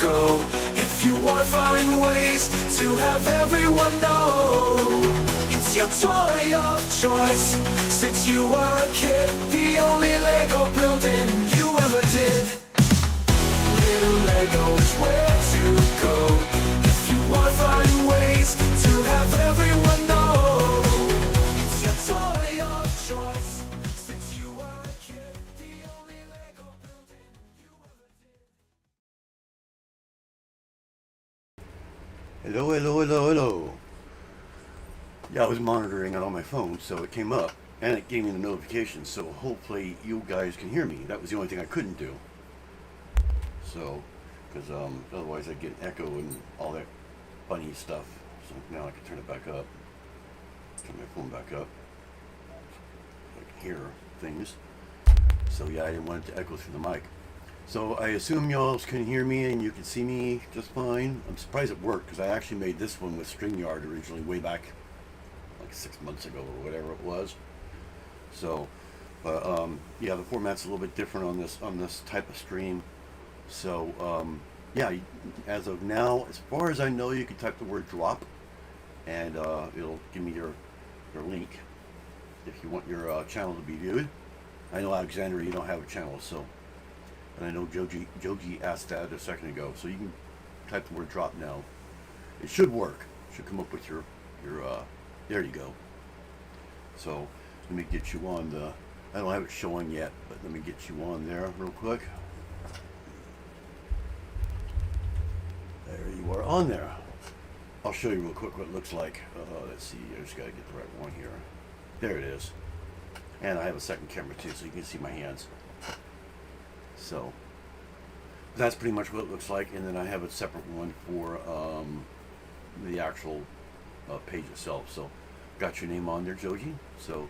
go. If you want to find ways to have everyone know, it's your toy of choice. Since you were a kid, the only Lego building you ever did. Little Lego is where to go. If you want to find ways to have everyone know, it's your toy of choice. Since you were a kid, the only Lego building you ever did. Hello, hello, hello, hello. Yeah, I was monitoring it on my phone, so it came up, and it gave me the notification, so hopefully you guys can hear me. That was the only thing I couldn't do. So, because otherwise I'd get an echo and all that funny stuff. So now I can turn it back up. Turn my phone back up. I can hear things. So yeah, I didn't want it to echo through the mic. So I assume y'all can hear me and you can see me just fine. I'm surprised it worked because I actually made this one with StreamYard originally way back like 6 months ago or whatever it was. So, yeah, the format's a little bit different on this type of stream. So, yeah, as of now, as far as I know, you can type the word drop and it'll give me your link if you want your channel to be viewed. I know, Alexandra, you don't have a channel, so, and I know Joji asked that a second ago, so you can type the word drop now. It should work. It should come up with your there you go. So let me get you on the, I don't have it showing yet, but let me get you on there real quick. There you are on there. I'll show you real quick what it looks like. Let's see, I just got to get the right one here. There it is. And I have a second camera too, so you can see my hands. So that's pretty much what it looks like, and then I have a separate one for the actual page itself. So got your name on there, Joji. So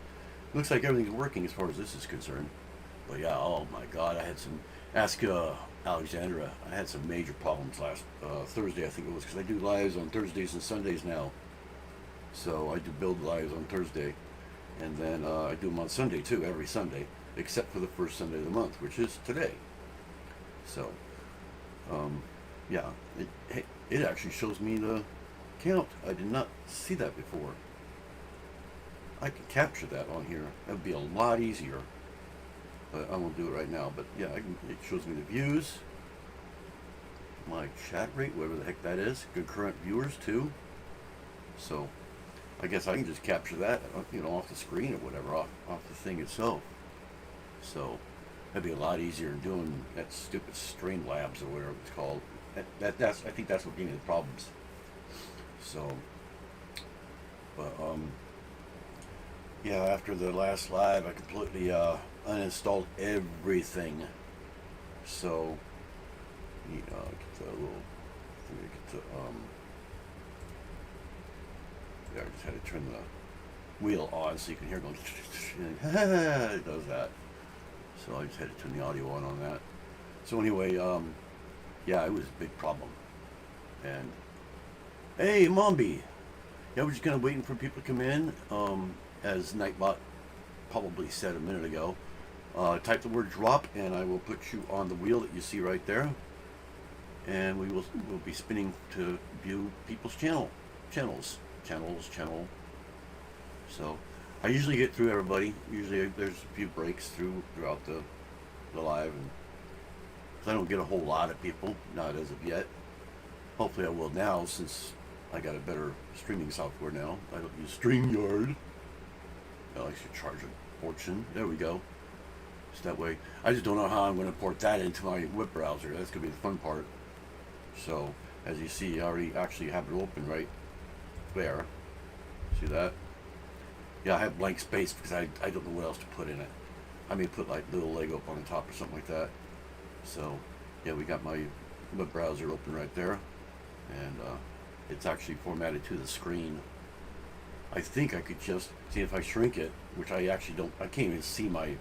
looks like everything's working as far as this is concerned. But yeah, oh my God, I had some, ask Alexandra, I had some major problems last Thursday, I think it was, because I do lives on Thursdays and Sundays now. So I do build lives on Thursday, and then I do them on Sunday too, every Sunday, except for the first Sunday of the month, which is today. So, yeah, it actually shows me the count. I did not see that before. I can capture that on here. That would be a lot easier. But I won't do it right now. But yeah, it shows me the views, my chat rate, whatever the heck that is, concurrent viewers too. So I guess I can just capture that, you know, off the screen or whatever, off the thing itself. So that'd be a lot easier than doing that stupid Streamlabs or whatever it's called. That's I think that's what gave me the problems. So, but yeah, after the last live, I completely uninstalled everything. So, get the little, get the, yeah, I just had to turn the wheel on so you can hear it going, it does that. So I just had to turn the audio on that. So anyway, yeah, it was a big problem. And, hey, Mombi. Yeah, we're just kind of waiting for people to come in. As Nightbot probably said a minute ago, type the word drop and I will put you on the wheel that you see right there. And we'll be spinning to view people's channel. So I usually get through everybody. Usually there's a few breaks throughout the live, and I don't get a whole lot of people, not as of yet. Hopefully I will now, since I got a better streaming software now. I don't use StreamYard. I should charge a fortune. There we go. Just that way. I just don't know how I'm going to port that into my web browser. That's going to be the fun part. So as you see, I already actually have it open right there. See that? Yeah, I have blank space because I don't know what else to put in it. I may put like little Lego up on the top or something like that. So yeah, we got my web browser open right there, and it's actually formatted to the screen. I think I could just see if I shrink it, which I actually don't. I can't even see my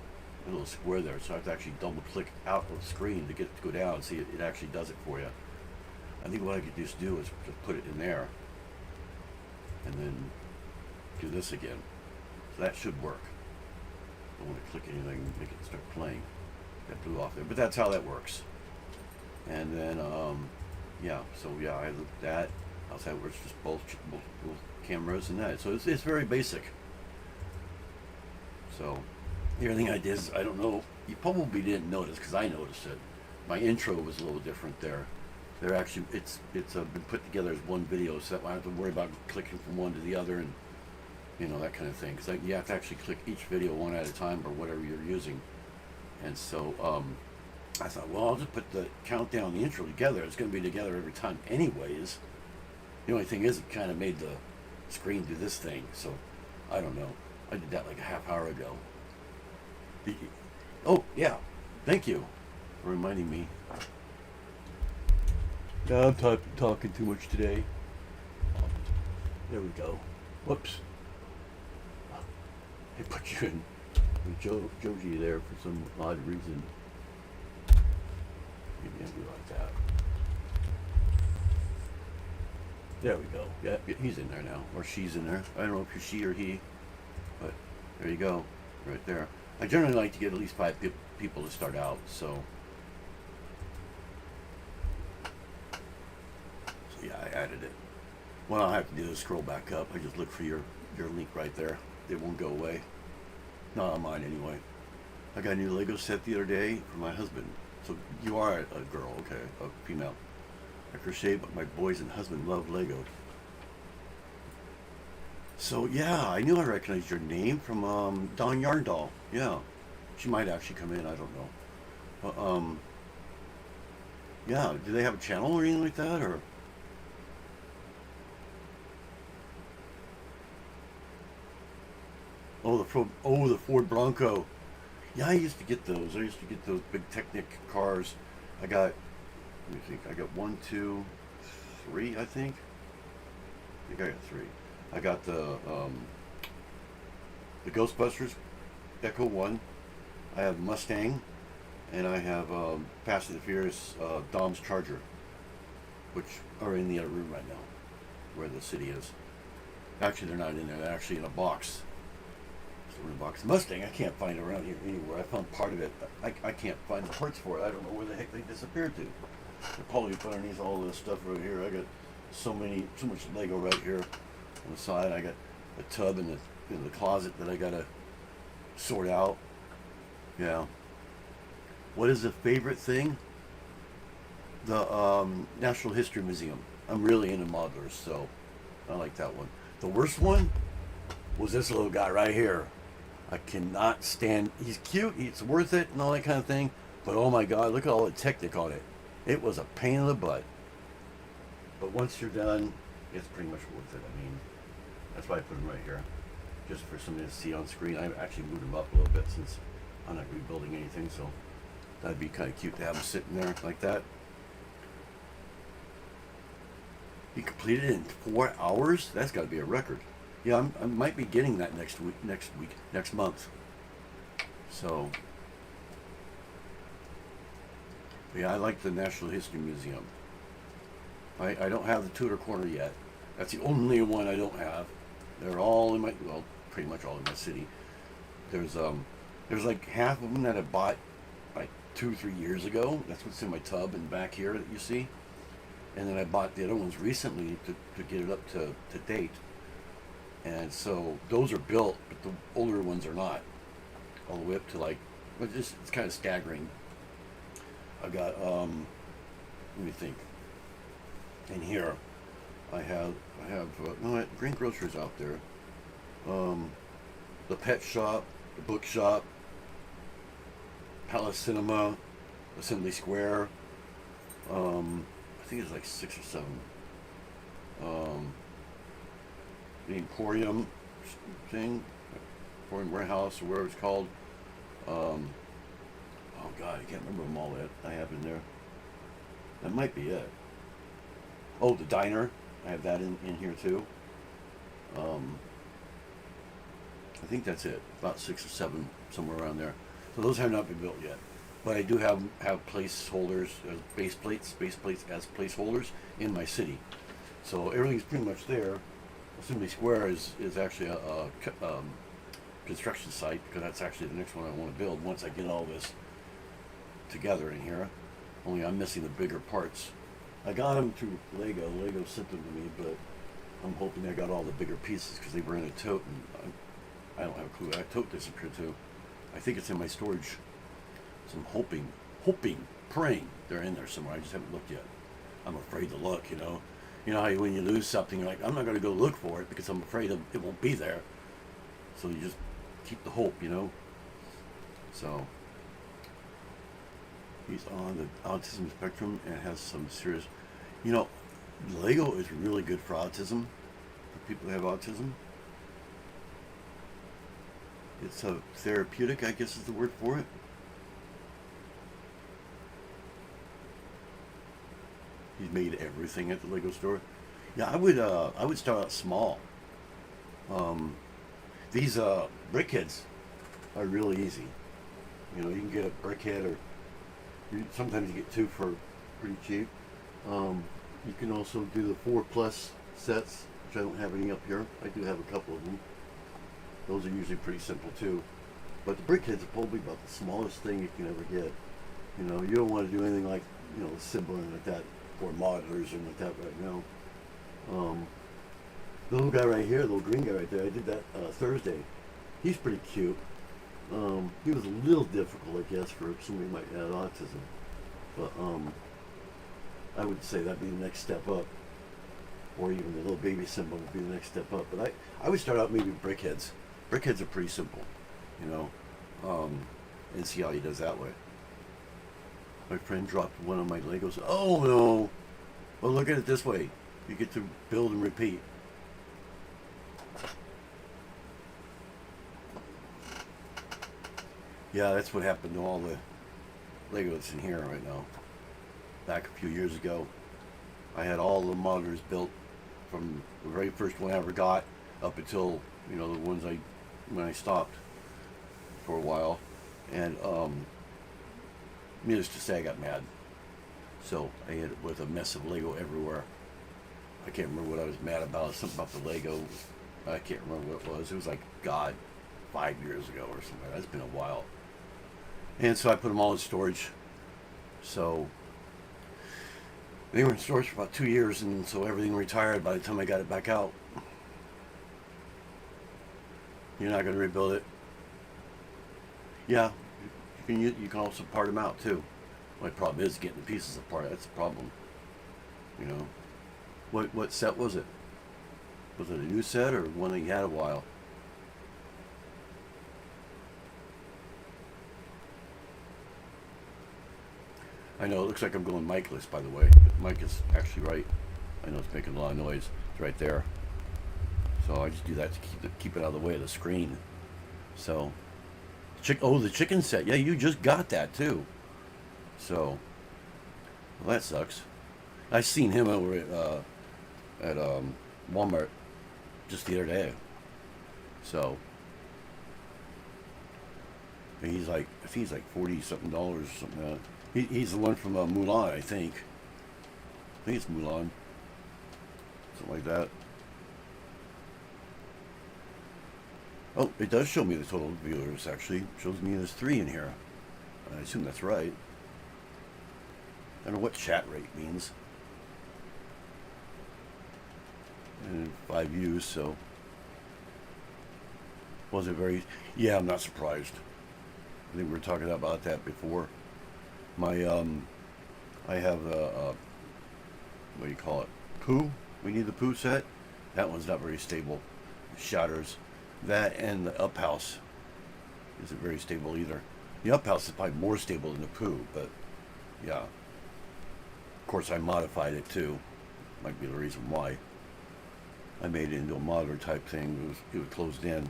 little square there, so I have to actually double click out of the screen to get it to go down and see it actually does it for you. I think what I could just do is just put it in there and then do this again. So that should work. I don't want to click anything, make it start playing. That blew off there, but that's how that works. And then yeah, so yeah, I looked at outside where it's just both cameras and that. So it's very basic. So the other thing I did is, I don't know, you probably didn't notice because I noticed it. My intro was a little different there. They're actually, it's been put together as one video, so that I don't have to worry about clicking from one to the other and that kind of thing. Because you have to actually click each video one at a time or whatever you're using. And so I thought, well, I'll just put the countdown, the intro together. It's going to be together every time, anyways. The only thing is, it kind of made the screen do this thing. So I don't know. I did that like a half hour ago. Oh yeah, thank you for reminding me. Now I'm talking too much today. There we go. Whoops. I put you in with Joji there for some odd reason. Maybe I'll do like that. There we go. Yeah, he's in there now. Or she's in there. I don't know if you're she or he. But there you go. Right there. I generally like to get at least 5 people to start out, so yeah, I added it. What I'll have to do is scroll back up. I just look for your link right there. It won't go away. Not on mine anyway. I got a new Lego set the other day for my husband. So you are a girl, okay, a female. I crochet, but my boys and husband love Lego. So yeah, I knew I recognized your name from Dawn Yarndoll. Yeah, she might actually come in. I don't know. But, yeah, do they have a channel or anything like that, or? Oh, the Ford Bronco. Yeah, I used to get those. I used to get those big Technic cars. I got, let me think. I got 1, 2, 3. I think I got 3. I got the Ghostbusters Echo 1. I have Mustang, and I have Fast and the Furious Dom's Charger, which are in the other room right now, where the city is. Actually, they're not in there. They're actually in a box. It's in a box. Mustang, I can't find it around here anywhere. I found part of it. I can't find the parts for it. I don't know where the heck they disappeared to. They're probably put underneath all this stuff right here. I got so much Lego right here on the side. I got a tub in the closet that I gotta sort out. Yeah. What is the favorite thing? The Natural History Museum. I'm really into modelers, so I like that one. The worst one was this little guy right here. I cannot stand. He's cute. It's worth it and all that kind of thing. But oh my God, look at all the Technic on it. It was a pain in the butt. But once you're done, it's pretty much worth it. I mean, that's why I put him right here, just for somebody to see on screen. I actually moved him up a little bit since I'm not rebuilding anything, so that'd be kind of cute to have him sitting there like that. He completed it in 4 hours? That's got to be a record. Yeah, I might be getting that next month. So, yeah, I like the Natural History Museum. I don't have the Tudor Corner yet. That's the only one I don't have. They're all in well, pretty much all in my city. There's like half of them that I bought like 2 or 3 years ago. That's what's in my tub and back here that you see. And then I bought the other ones recently to get it up to date. And so those are built, but the older ones are not. All the way up to like, it's kind of staggering. I got, let me think. In here, I have no, Green Grocer's out there. The pet shop, the bookshop, Palace Cinema, Assembly Square. I think it's like 6 or 7. The Emporium thing, Emporium Warehouse or whatever it's called. Oh God, I can't remember them all that I have in there. That might be it. Oh, the diner. I have that in here too. I think that's it. About 6 or 7, somewhere around there. So those have not been built yet. But I do have placeholders, base plates as placeholders in my city. So everything's pretty much there. Assembly Square is actually a construction site, because that's actually the next one I want to build once I get all this together in here. Only I'm missing the bigger parts. I got them through Lego. Lego sent them to me, but I'm hoping I got all the bigger pieces because they were in a tote, and I don't have a clue. That tote disappeared too. I think it's in my storage. So I'm hoping, praying they're in there somewhere. I just haven't looked yet. I'm afraid to look, you know. You know how when you lose something, you're like, I'm not going to go look for it because I'm afraid it won't be there. So you just keep the hope, you know. So he's on the autism spectrum and has some serious, you know, Lego is really good for autism, for people who have autism. It's a therapeutic, I guess is the word for it. He's made everything at the Lego store. Yeah, I would start out small. These brickheads are really easy. You know, you can get a brickhead, or sometimes you get two for pretty cheap. You can also do the 4+ sets, which I don't have any up here. I do have a couple of them. Those are usually pretty simple too. But the brickheads are probably about the smallest thing you can ever get. You know, you don't want to do anything like, you know, sibling like that, or modelers or like that right now. The little guy right here, the little green guy right there, I did that Thursday. He's pretty cute. He was a little difficult, I guess, for somebody who might have autism. But I would say that'd be the next step up. Or even the little baby symbol would be the next step up. But I would start out maybe with brickheads. Brickheads are pretty simple, you know, and see how he does that way. My friend dropped one of my Legos. Oh no! Well, look at it this way. You get to build and repeat. Yeah, that's what happened to all the Legos in here right now. Back a few years ago, I had all the modelers built from the very first one I ever got up until, you know, the ones when I stopped for a while. And needless to say, I got mad. So I ended up with a mess of Lego everywhere. I can't remember what I was mad about. Something about the Lego. I can't remember what it was. It was like, God, 5 years ago or something. That's been a while. And so I put them all in storage. So they were in storage for about 2 years, and so everything retired by the time I got it back out. You're not going to rebuild it. Yeah, you can also part them out too. My problem is getting the pieces apart. That's the problem. You know, what set was it? Was it a new set or one that you had a while? I know it looks like I'm going mic-less, by the way. The mic is actually right. I know it's making a lot of noise. It's right there. So I just do that to keep it out of the way of the screen. So, the chicken set. Yeah, you just got that too. So, well, that sucks. I seen him over at Walmart just the other day. So, and he's like, I think he's like $40-something or something like that. He's the one from Mulan, I think. I think it's Mulan. Something like that. Oh, it does show me the total viewers, actually. It shows me there's 3 in here. I assume that's right. I don't know what chat rate means. And 5 views, so. Was it very... Yeah, I'm not surprised. I think we were talking about that before. My, I have what do you call it? Pooh? We need the Pooh set. That one's not very stable. It shatters. That and the Up House isn't very stable either. The Up House is probably more stable than the Pooh, but yeah. Of course, I modified it too. Might be the reason why. I made it into a modeler type thing. It was closed in,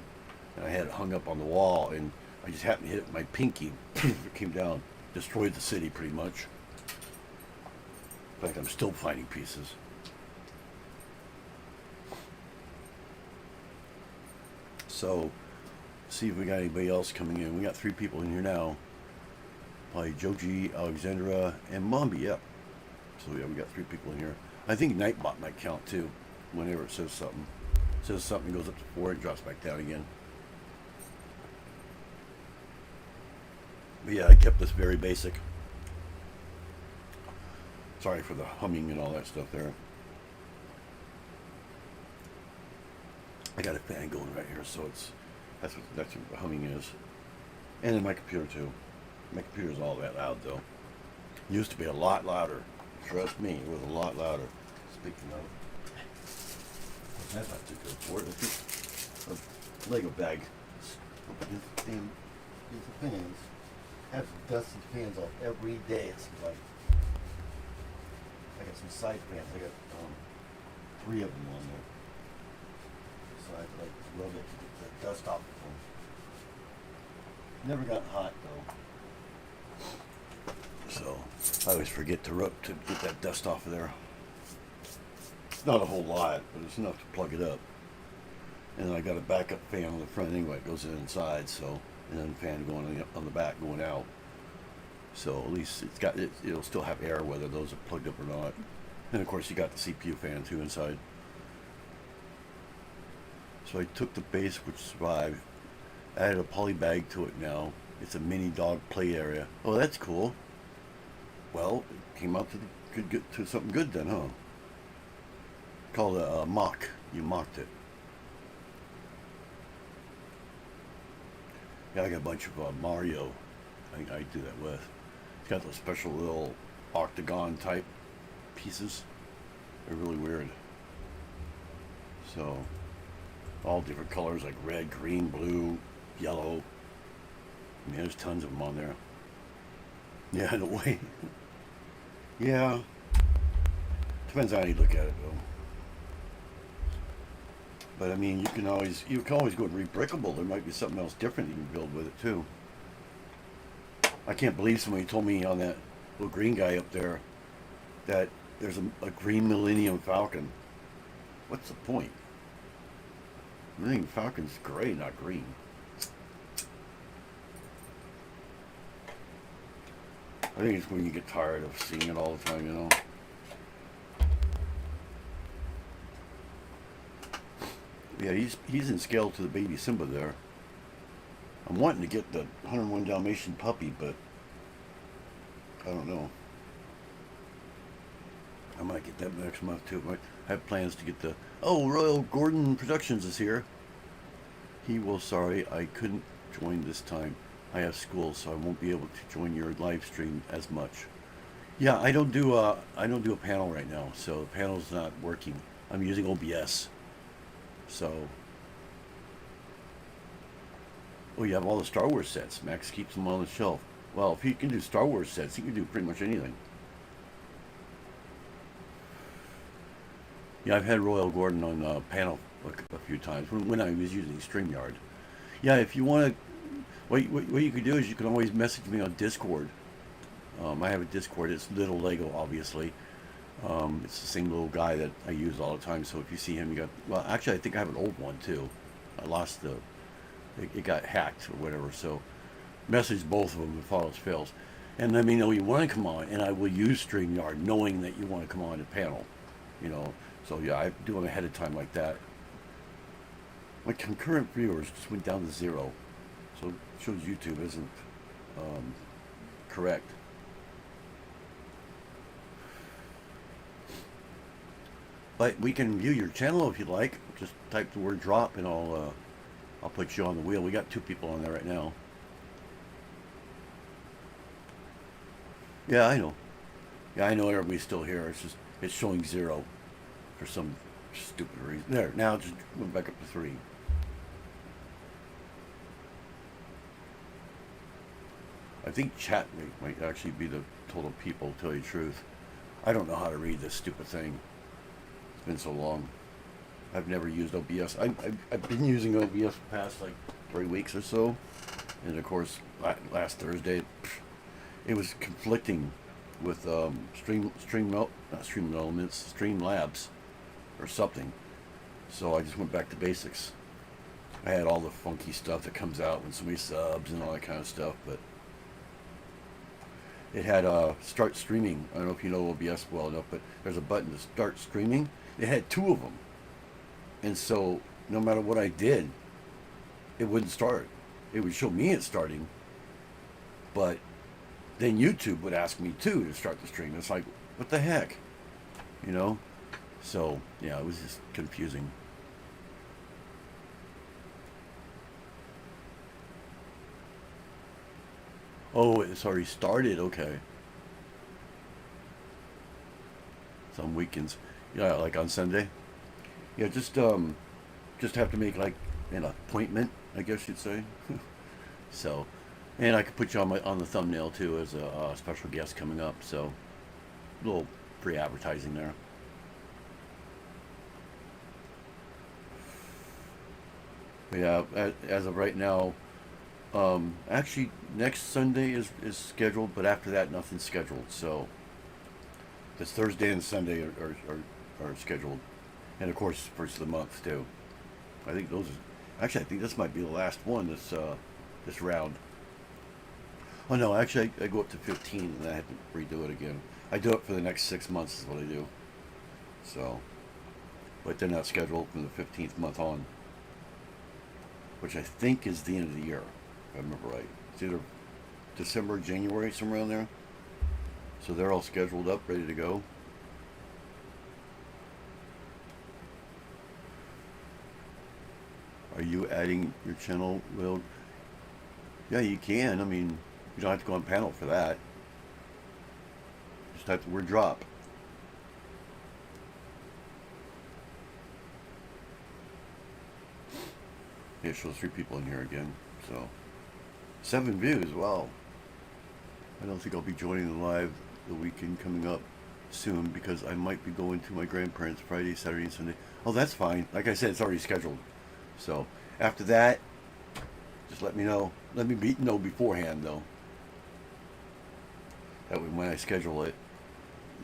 and I had it hung up on the wall, and I just happened to hit my pinky. It came down. Destroyed the city pretty much. In fact, I'm still finding pieces. So, see if we got anybody else coming in. We got 3 people in here now. Probably Joji, Alexandra, and Mombi, yeah. So yeah, we got 3 people in here. I think Nightbot might count too, whenever it says something. It says something, goes up to 4, it drops back down again. But yeah, I kept this very basic. Sorry for the humming and all that stuff there. I got a fan going right here, so that's what the humming is. And in my computer too. My computer's all that loud though. Used to be a lot louder. Trust me, it was a lot louder. Speaking of, that's not too good for it. It's a Lego bag. Damn, these fans have dust and fans off every day. It's like I got some side fans. I got 3 of them on there. So I like rub it to get the dust off of them. Never got hot though. So I always forget to rub to get that dust off of there. It's not a whole lot, but it's enough to plug it up. And then I got a backup fan on the front anyway. It goes inside, so and then fan going on the back going out. So at least it's got it'll still have air whether those are plugged up or not. And of course you got the CPU fan too inside. So I took the base which survived, added a poly bag to it now. It's a mini dog play area. Oh, that's cool. Well, it came out to something good then, huh? Called a mock. You mocked it. Yeah, I got a bunch of Mario. I think I do that with. It's got those special little octagon type pieces. They're really weird. So, all different colors like red, green, blue, yellow. I mean, there's tons of them on there. Yeah, in a way. Yeah. Depends how you look at it, though. But I mean, you can always go and rebrickable. There might be something else different you can build with it too. I can't believe somebody told me on that little green guy up there that there's a green Millennium Falcon. What's the point? Millennium Falcon's gray, not green. I think it's when you get tired of seeing it all the time, you know. Yeah, he's in scale to the baby Simba there. I'm wanting to get the 101 Dalmatian puppy, but I don't know. I might get that next month too. I have plans to get the... Oh, Royal Gordon Productions is here. He will, sorry, I couldn't join this time. I have school, so I won't be able to join your live stream as much. Yeah, I don't do a panel right now, so the panel's not working. I'm using OBS. So, oh, you have all the Star Wars sets. Max keeps them on the shelf. Well, if he can do Star Wars sets, he can do pretty much anything. Yeah, I've had Royal Gordon on panel a few times when I was using StreamYard. Yeah, if you want to, what you could do is you can always message me on Discord. I have a Discord. It's Little Lego, obviously. It's the same little guy that I use all the time. So if you see him, you got... Well, actually, I think I have an old one too. I lost the... It got hacked or whatever. So message both of them if all else fails, and let me know you want to come on, and I will use StreamYard, knowing that you want to come on the panel. You know. So yeah, I do them ahead of time like that. My concurrent viewers just went down to 0, so it shows YouTube isn't correct. But we can view your channel if you'd like. Just type the word drop and I'll put you on the wheel. We got 2 people on there right now. Yeah, I know. Yeah, I know everybody's still here. It's just it's showing 0 for some stupid reason. There, now it just went back up to 3. I think chat might actually be the total people, to tell you the truth. I don't know how to read this stupid thing. It's been so long. I've never used OBS. I've been using OBS the past like 3 weeks or so. And of course, last Thursday, it was conflicting with Streamlabs or something. So I just went back to basics. I had all the funky stuff that comes out when somebody subs and all that kind of stuff, but it had start streaming. I don't know if you know OBS well enough, but there's a button to start streaming. It had 2 of them. And so no matter what I did, it wouldn't start. It would show me it starting, but then YouTube would ask me too to start the stream. It's like, what the heck? You know? So, yeah, it was just confusing. Oh, it's already started. Okay. Some weekends. Yeah, like on Sunday. Yeah, just have to make like an appointment, I guess you'd say. So, and I could put you on my on the thumbnail too as a special guest coming up. So, a little free advertising there. But yeah, as of right now, actually next Sunday is scheduled, but after that nothing's scheduled. So this Thursday and Sunday are scheduled, and of course first of the month too. I think those are, actually I think this might be the last one this round. Oh no, actually I go up to 15 and I have to redo it again. I do it for the next 6 months is what I do. So, but they're not scheduled from the 15th month on, which I think is the end of the year, if I remember right. It's either December, January, somewhere around there. So they're all scheduled up, ready to go. Are you adding your channel, Will? Yeah, you can. I mean, you don't have to go on panel for that. Just type the word drop. Yeah, it shows 3 people in here again. So 7 views. Wow. I don't think I'll be joining the live the weekend coming up soon because I might be going to my grandparents Friday, Saturday, and Sunday. Oh, that's fine. Like I said, it's already scheduled. So after that, just let me know. Let me know beforehand though. That way, when I schedule it,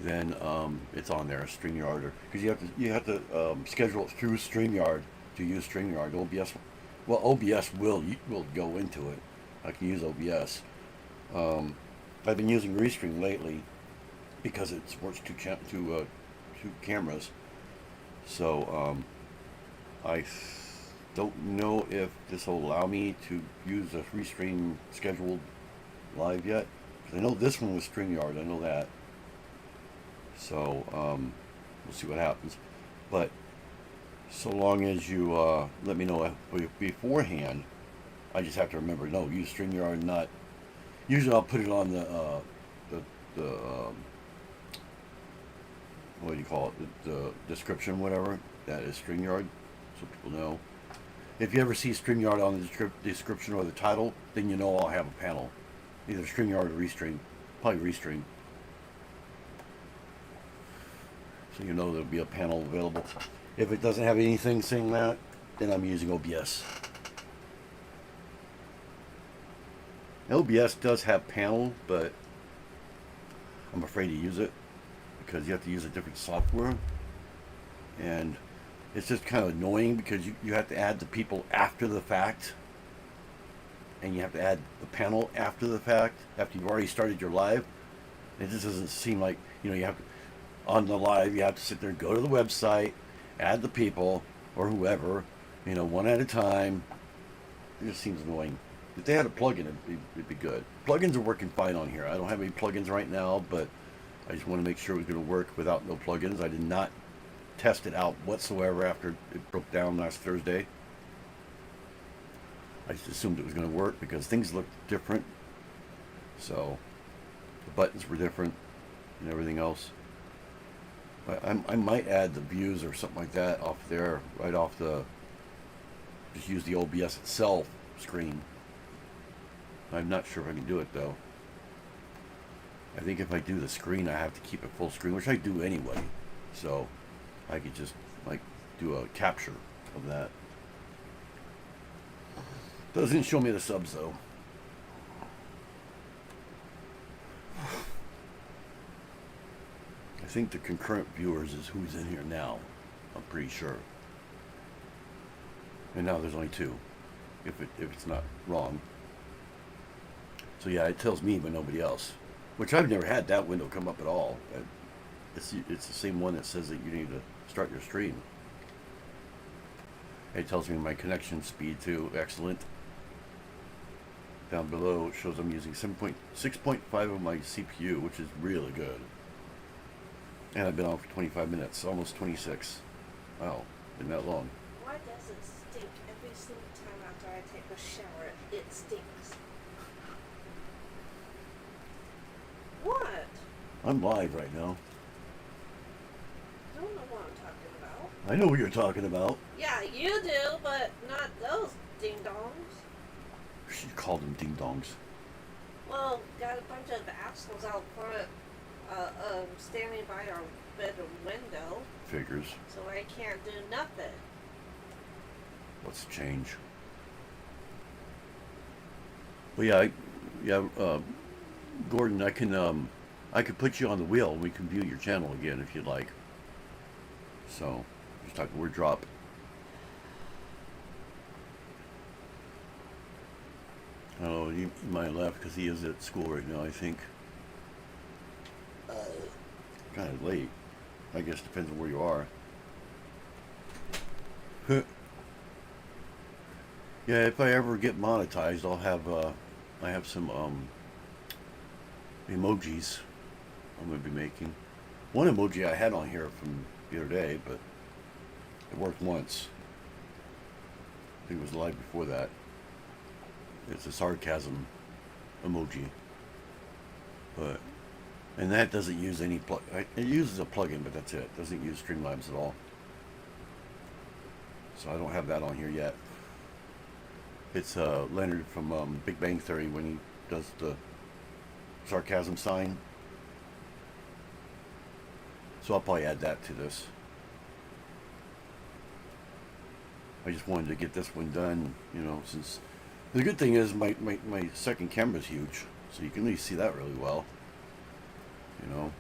then it's on there, StreamYard, because you have to schedule it through StreamYard to use StreamYard. OBS, well, OBS will go into it. I can use OBS. I've been using Restream lately because it supports two cameras. So I don't know if this will allow me to use a Restream scheduled live yet. Because I know this one was StreamYard. I know that. So we'll see what happens. But so long as you let me know beforehand, I just have to remember, no, use StreamYard, not. Usually I'll put it on the what do you call it? The description, whatever. That is StreamYard, so people know. If you ever see StreamYard on the description or the title, then you know I'll have a panel. Either StreamYard or Restream. Probably Restream. So you know there'll be a panel available. If it doesn't have anything saying that, then I'm using OBS. OBS does have panel, but I'm afraid to use it because you have to use a different software. And it's just kind of annoying because you have to add the people after the fact. And you have to add the panel after the fact, after you've already started your live. It just doesn't seem like, you have to, on the live, you have to sit there and go to the website, add the people, or whoever, one at a time. It just seems annoying. If they had a plugin, it'd be good. Plugins are working fine on here. I don't have any plugins right now, but I just want to make sure it was going to work without no plugins. I did not test it out whatsoever after it broke down last Thursday. I just assumed it was going to work because things looked different. So the buttons were different and everything else. I might add the views or something like that off there, right off the, just use the OBS itself screen. I'm not sure if I can do it though. I think if I do the screen, I have to keep it full screen, which I do anyway. So I could just like do a capture of that. Doesn't show me the subs though. I think the concurrent viewers is who's in here now. I'm pretty sure. And now there's only 2, if it's not wrong. So yeah, it tells me but nobody else, which I've never had that window come up at all. It's the same one that says that you need to start your stream. It tells me my connection speed too. Excellent. Down below it shows I'm using 6.5 of my CPU, which is really good. And I've been on for 25 minutes, almost 26. Wow, been that long. Why does it stink every single time after I take a shower? It stinks. What? I'm live right now. I don't know what I'm talking about. I know what you're talking about. Yeah, you do, but not those ding-dongs. She called them ding-dongs. Well, got a bunch of assholes out front standing by our bedroom window, Figures. so I can't do nothing. What's the change? Well, Gordon, I could put you on the wheel and we can view your channel again if you'd like. So, just type the word drop. Oh, you might have left because he is at school right now, I think. Kind of late. I guess depends on where you are. Yeah, if I ever get monetized, I have some emojis I'm gonna be making. One emoji I had on here from the other day, but it worked once. I think it was live before that. It's a sarcasm emoji, and that doesn't use any it uses a plugin, but that's it. It doesn't use Streamlabs at all. So I don't have that on here yet. It's Leonard from Big Bang Theory when he does the sarcasm sign. So I'll probably add that to this. I just wanted to get this one done, you know, since the good thing is my second camera is huge, so you can at least see that really well. You know,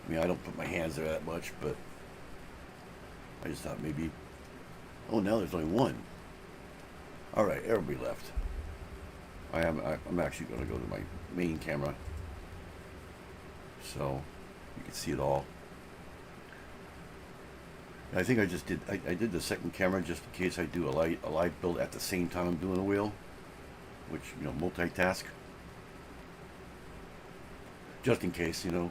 I mean, I don't put my hands there that much, but I just thought maybe, oh, now there's only one. All right, everybody left. I'm actually going to go to my main camera, so you can see it all. I think I just did. I did the second camera just in case I do a live build at the same time I'm doing a wheel, which, you know, multitask. Just in case, you know.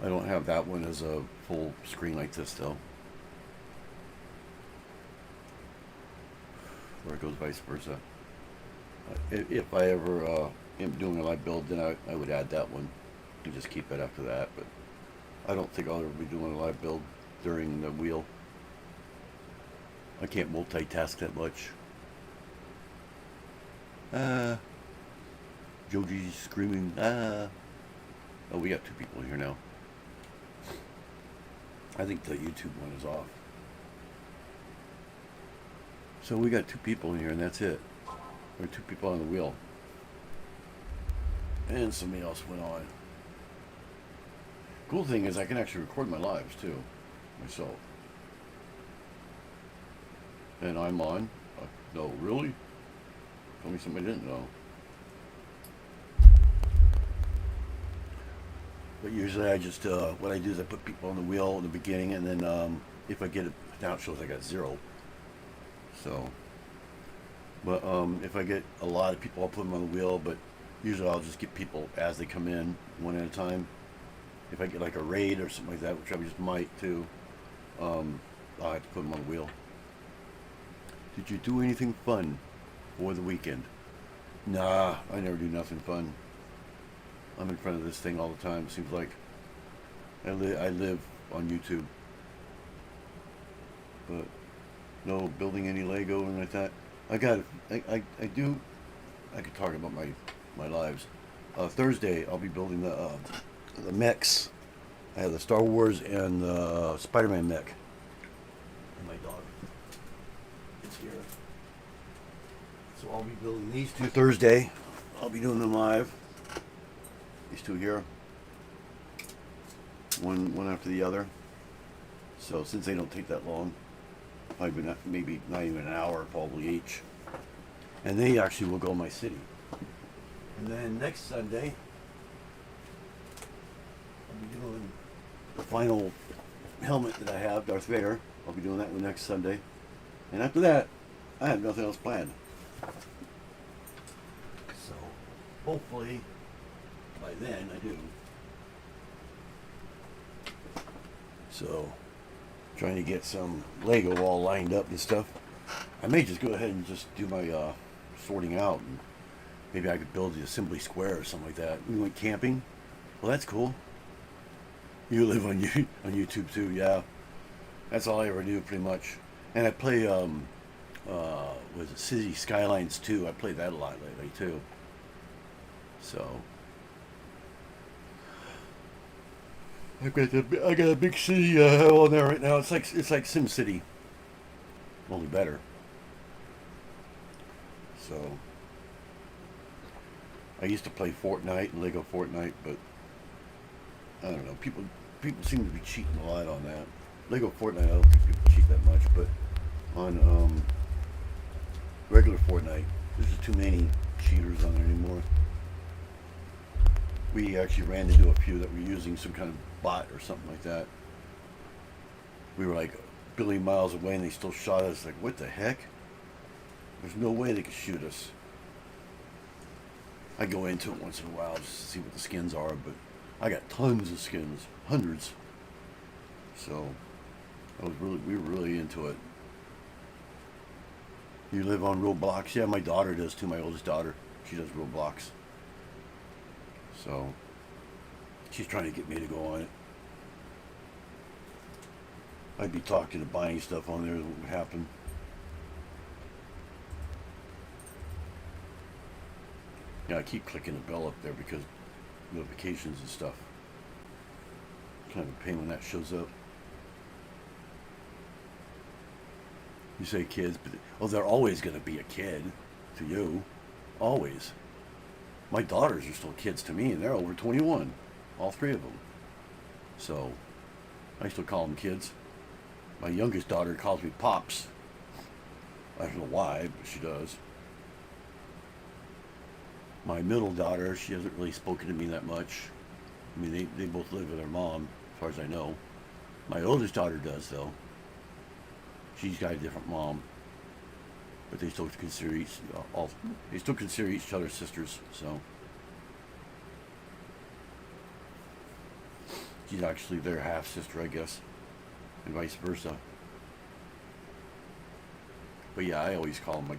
I don't have that one as a full screen like this though. Or it goes vice versa. If I ever am doing a live build, then I would add that one and just keep it after that. But I don't think I'll ever be doing a live build during the wheel. I can't multitask that much. Joji's screaming, ah. Oh, we got two people here now. I think the YouTube one is off. So we got two people in here and that's it. Or two people on the wheel. And somebody else went on. Cool thing is I can actually record my lives too, myself. And I'm on. No, really? Tell me somebody didn't know. But usually I just, what I do is I put people on the wheel in the beginning, and then if I get it, now it shows I got 0. So, but if I get a lot of people, I'll put them on the wheel, but usually I'll just get people as they come in, one at a time. If I get like a raid or something like that, which I just might too, I'll have to put them on the wheel. Did you do anything fun for the weekend? Nah, I never do nothing fun. I'm in front of this thing all the time. It seems like I live on YouTube, but no building any Lego and like that. I could talk about my lives. Thursday I'll be building the mechs. I have the Star Wars and the Spider-Man mech. And my dog. It's here. So I'll be building these two Thursday. I'll be doing them live. These two here, one after the other. So since they don't take that long, maybe not even an hour probably each, and they actually will go in my city. And then next Sunday, I'll be doing the final helmet that I have, Darth Vader. I'll be doing that one next Sunday, and after that, I have nothing else planned. So hopefully By then, I do. So, trying to get some Lego all lined up and stuff. I may just go ahead and just do my sorting out, and maybe I could build the assembly square or something like that. We went camping. Well, that's cool. You live on YouTube too, yeah. That's all I ever do, pretty much. And I play, was it City Skylines 2? I played that a lot lately too. So I got a big city on there right now. It's like Sim City, only better. So I used to play Fortnite and Lego Fortnite, but I don't know. People seem to be cheating a lot on that. Lego Fortnite, I don't think people cheat that much, but on regular Fortnite, there's just too many cheaters on there anymore. We actually ran into a few that were using some kind of bot or something like that. We were like a billion miles away and they still shot us. Like, what the heck? There's no way they could shoot us. I go into it once in a while just to see what the skins are, but I got tons of skins, hundreds. So we were really into it. You live on Roblox? Yeah, my daughter does too. My oldest daughter, she does Roblox. So she's trying to get me to go on it. I'd be talking to buying stuff on there that would happen. Yeah, I keep clicking the bell up there because notifications and stuff. Kind of a pain when that shows up. You say kids, but oh, they're always going to be a kid to you. Always. My daughters are still kids to me, and they're over 21. All three of them. So, I still call them kids. My youngest daughter calls me Pops. I don't know why, but she does. My middle daughter, she hasn't really spoken to me that much. I mean, they both live with their mom, as far as I know. My oldest daughter does, though. She's got a different mom, but they still consider each other sisters. So she's actually their half sister, I guess, and vice versa. But yeah, I always call them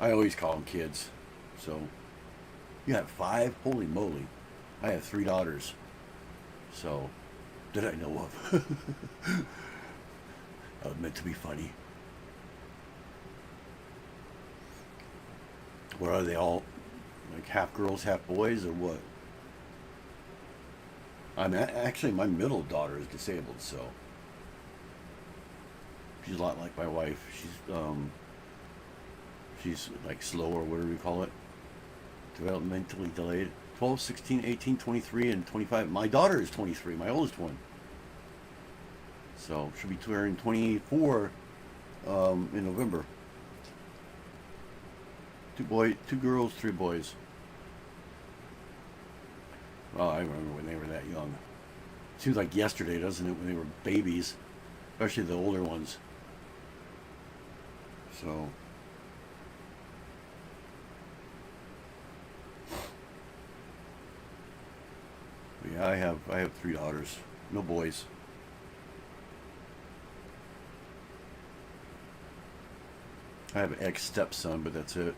I always call them kids. So you have 5? Holy moly! I have 3 daughters. So that I know of. Meant to be funny. What are they all, like half girls, half boys, or what? I'm actually, my middle daughter is disabled, so she's a lot like my wife. She's like slow, or whatever you call it, developmentally delayed. 12, 16, 18, 23, and 25. My daughter is 23, my oldest one. So she'll be turning 24 in November. 2 girls, 3 boys. Well, I remember when they were that young. Seems like yesterday, doesn't it, when they were babies, especially the older ones. So yeah, I have 3 daughters, no boys. I have an ex-stepson, but that's it.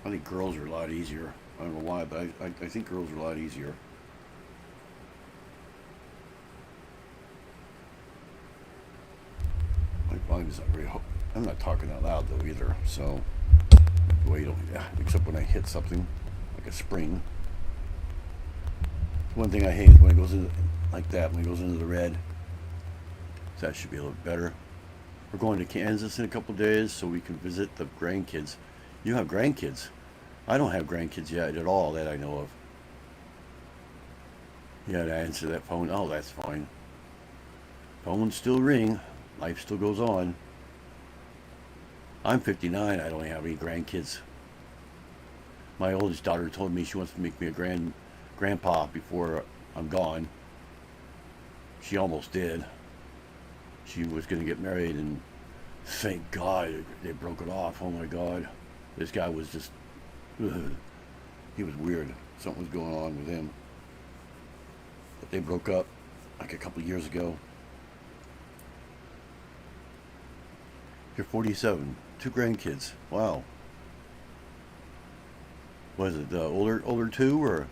I think girls are a lot easier. I don't know why, but I think girls are a lot easier. My volume's not very I'm not talking out loud though either, so wait, yeah, except when I hit something like a spring. One thing I hate is when it goes into like that, when it goes into the red. So that should be a little better. We're going to Kansas in a couple days so we can visit the grandkids. You have grandkids. I don't have grandkids yet at all that I know of. You had to answer that phone. Oh, that's fine. Phones still ring. Life still goes on. I'm 59. I don't have any grandkids. My oldest daughter told me she wants to make me a grandpa before I'm gone. She almost did. She was going to get married, and thank God they broke it off. Oh my God. This guy was just, he was weird. Something was going on with him. But they broke up like a couple of years ago. You're 47, 2 grandkids. Wow. Was it older 2 or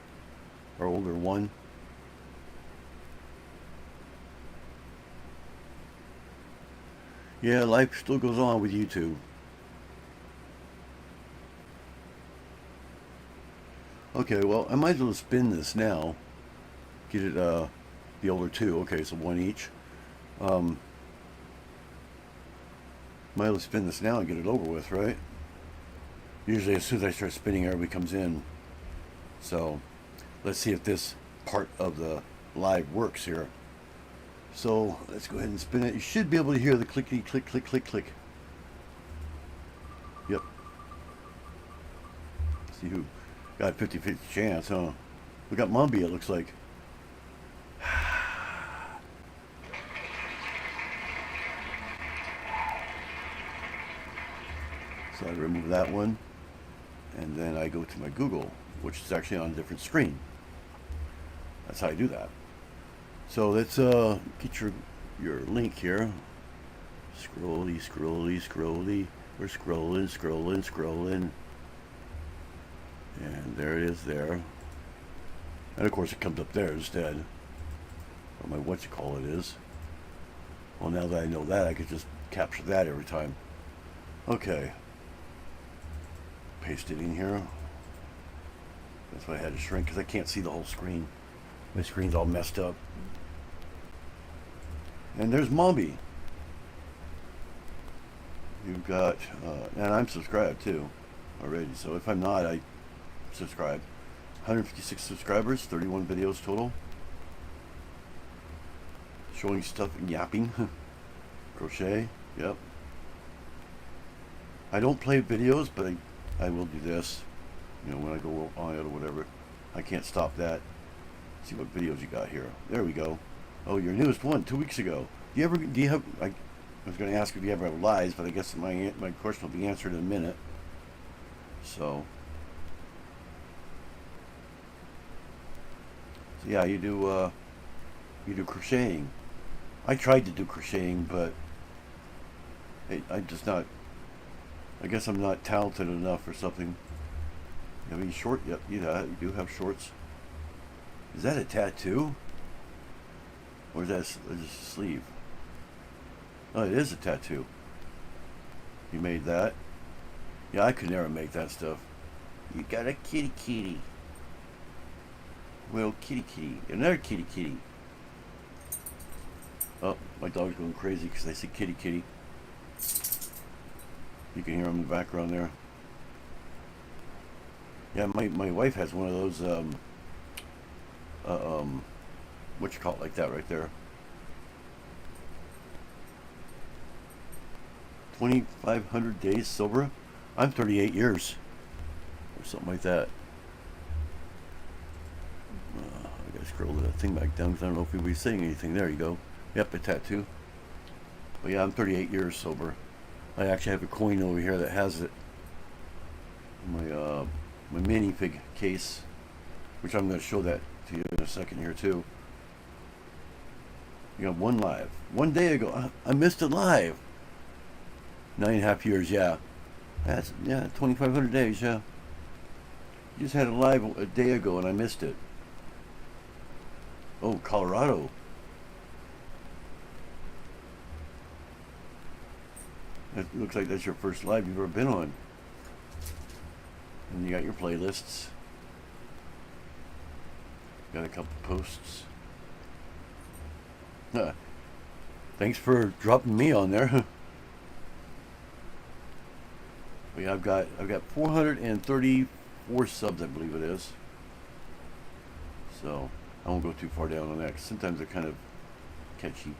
older 1? Yeah, life still goes on with YouTube. Okay, well, I might as well spin this now. Get it, the older 2. Okay, so 1 each. Might as well spin this now and get it over with, right? Usually as soon as I start spinning, everybody comes in. So, let's see if this part of the live works here. So, let's go ahead and spin it. You should be able to hear the clickety click, click, click, click. Yep. See who got a 50-50 chance, huh? We got Mumby, it looks like. So I remove that one, and then I go to my Google, which is actually on a different screen. That's how I do that. So let's get your link here. Scrolly, scrolly, scrolly. We're scrolling, scrolling, scrolling. And there it is there. And of course it comes up there instead. Or my what-you-call-it is. Well, now that I know that, I could just capture that every time. Okay. Paste it in here. That's why I had to shrink, because I can't see the whole screen. My screen's all messed up. And there's Mombi. You've got, and I'm subscribed too already. So if I'm not, I subscribe. 156 subscribers, 31 videos total. Showing stuff and yapping. Crochet, yep. I don't play videos, but I will do this. You know, when I go on it or whatever. I can't stop that. See what videos you got here. There we go. Oh, your newest one, 2 weeks ago. Do you have, I was going to ask if you ever have lives, but I guess my question will be answered in a minute. So yeah, you do crocheting. I tried to do crocheting, but I'm just not, I guess I'm not talented enough or something. You have any short? Yep, you do have shorts. Is that a tattoo? Or is that just a sleeve? Oh, it is a tattoo. You made that? Yeah, I could never make that stuff. You got a kitty kitty. Well, kitty kitty. Another kitty kitty. Oh, my dog's going crazy because I said kitty kitty. You can hear him in the background there. Yeah, my wife has one of those, what you call it, like that right there. 2,500 days sober. I'm 38 years. Or something like that. I gotta scroll that thing back down because I don't know if anybody's saying anything. There you go. Yep, a tattoo. But yeah, I'm 38 years sober. I actually have a coin over here that has it. My minifig case, which I'm going to show that to you in a second here too. You got one live. 1 day ago, I missed it live. 9.5 years, yeah. That's, yeah, 2,500 days, yeah. You just had it live a day ago and I missed it. Oh, Colorado. It looks like that's your first live you've ever been on. And you got your playlists. Got a couple posts. Thanks for dropping me on there. But yeah, I've got 434 subs, I believe it is. So I won't go too far down on that because sometimes they're kind of catchy.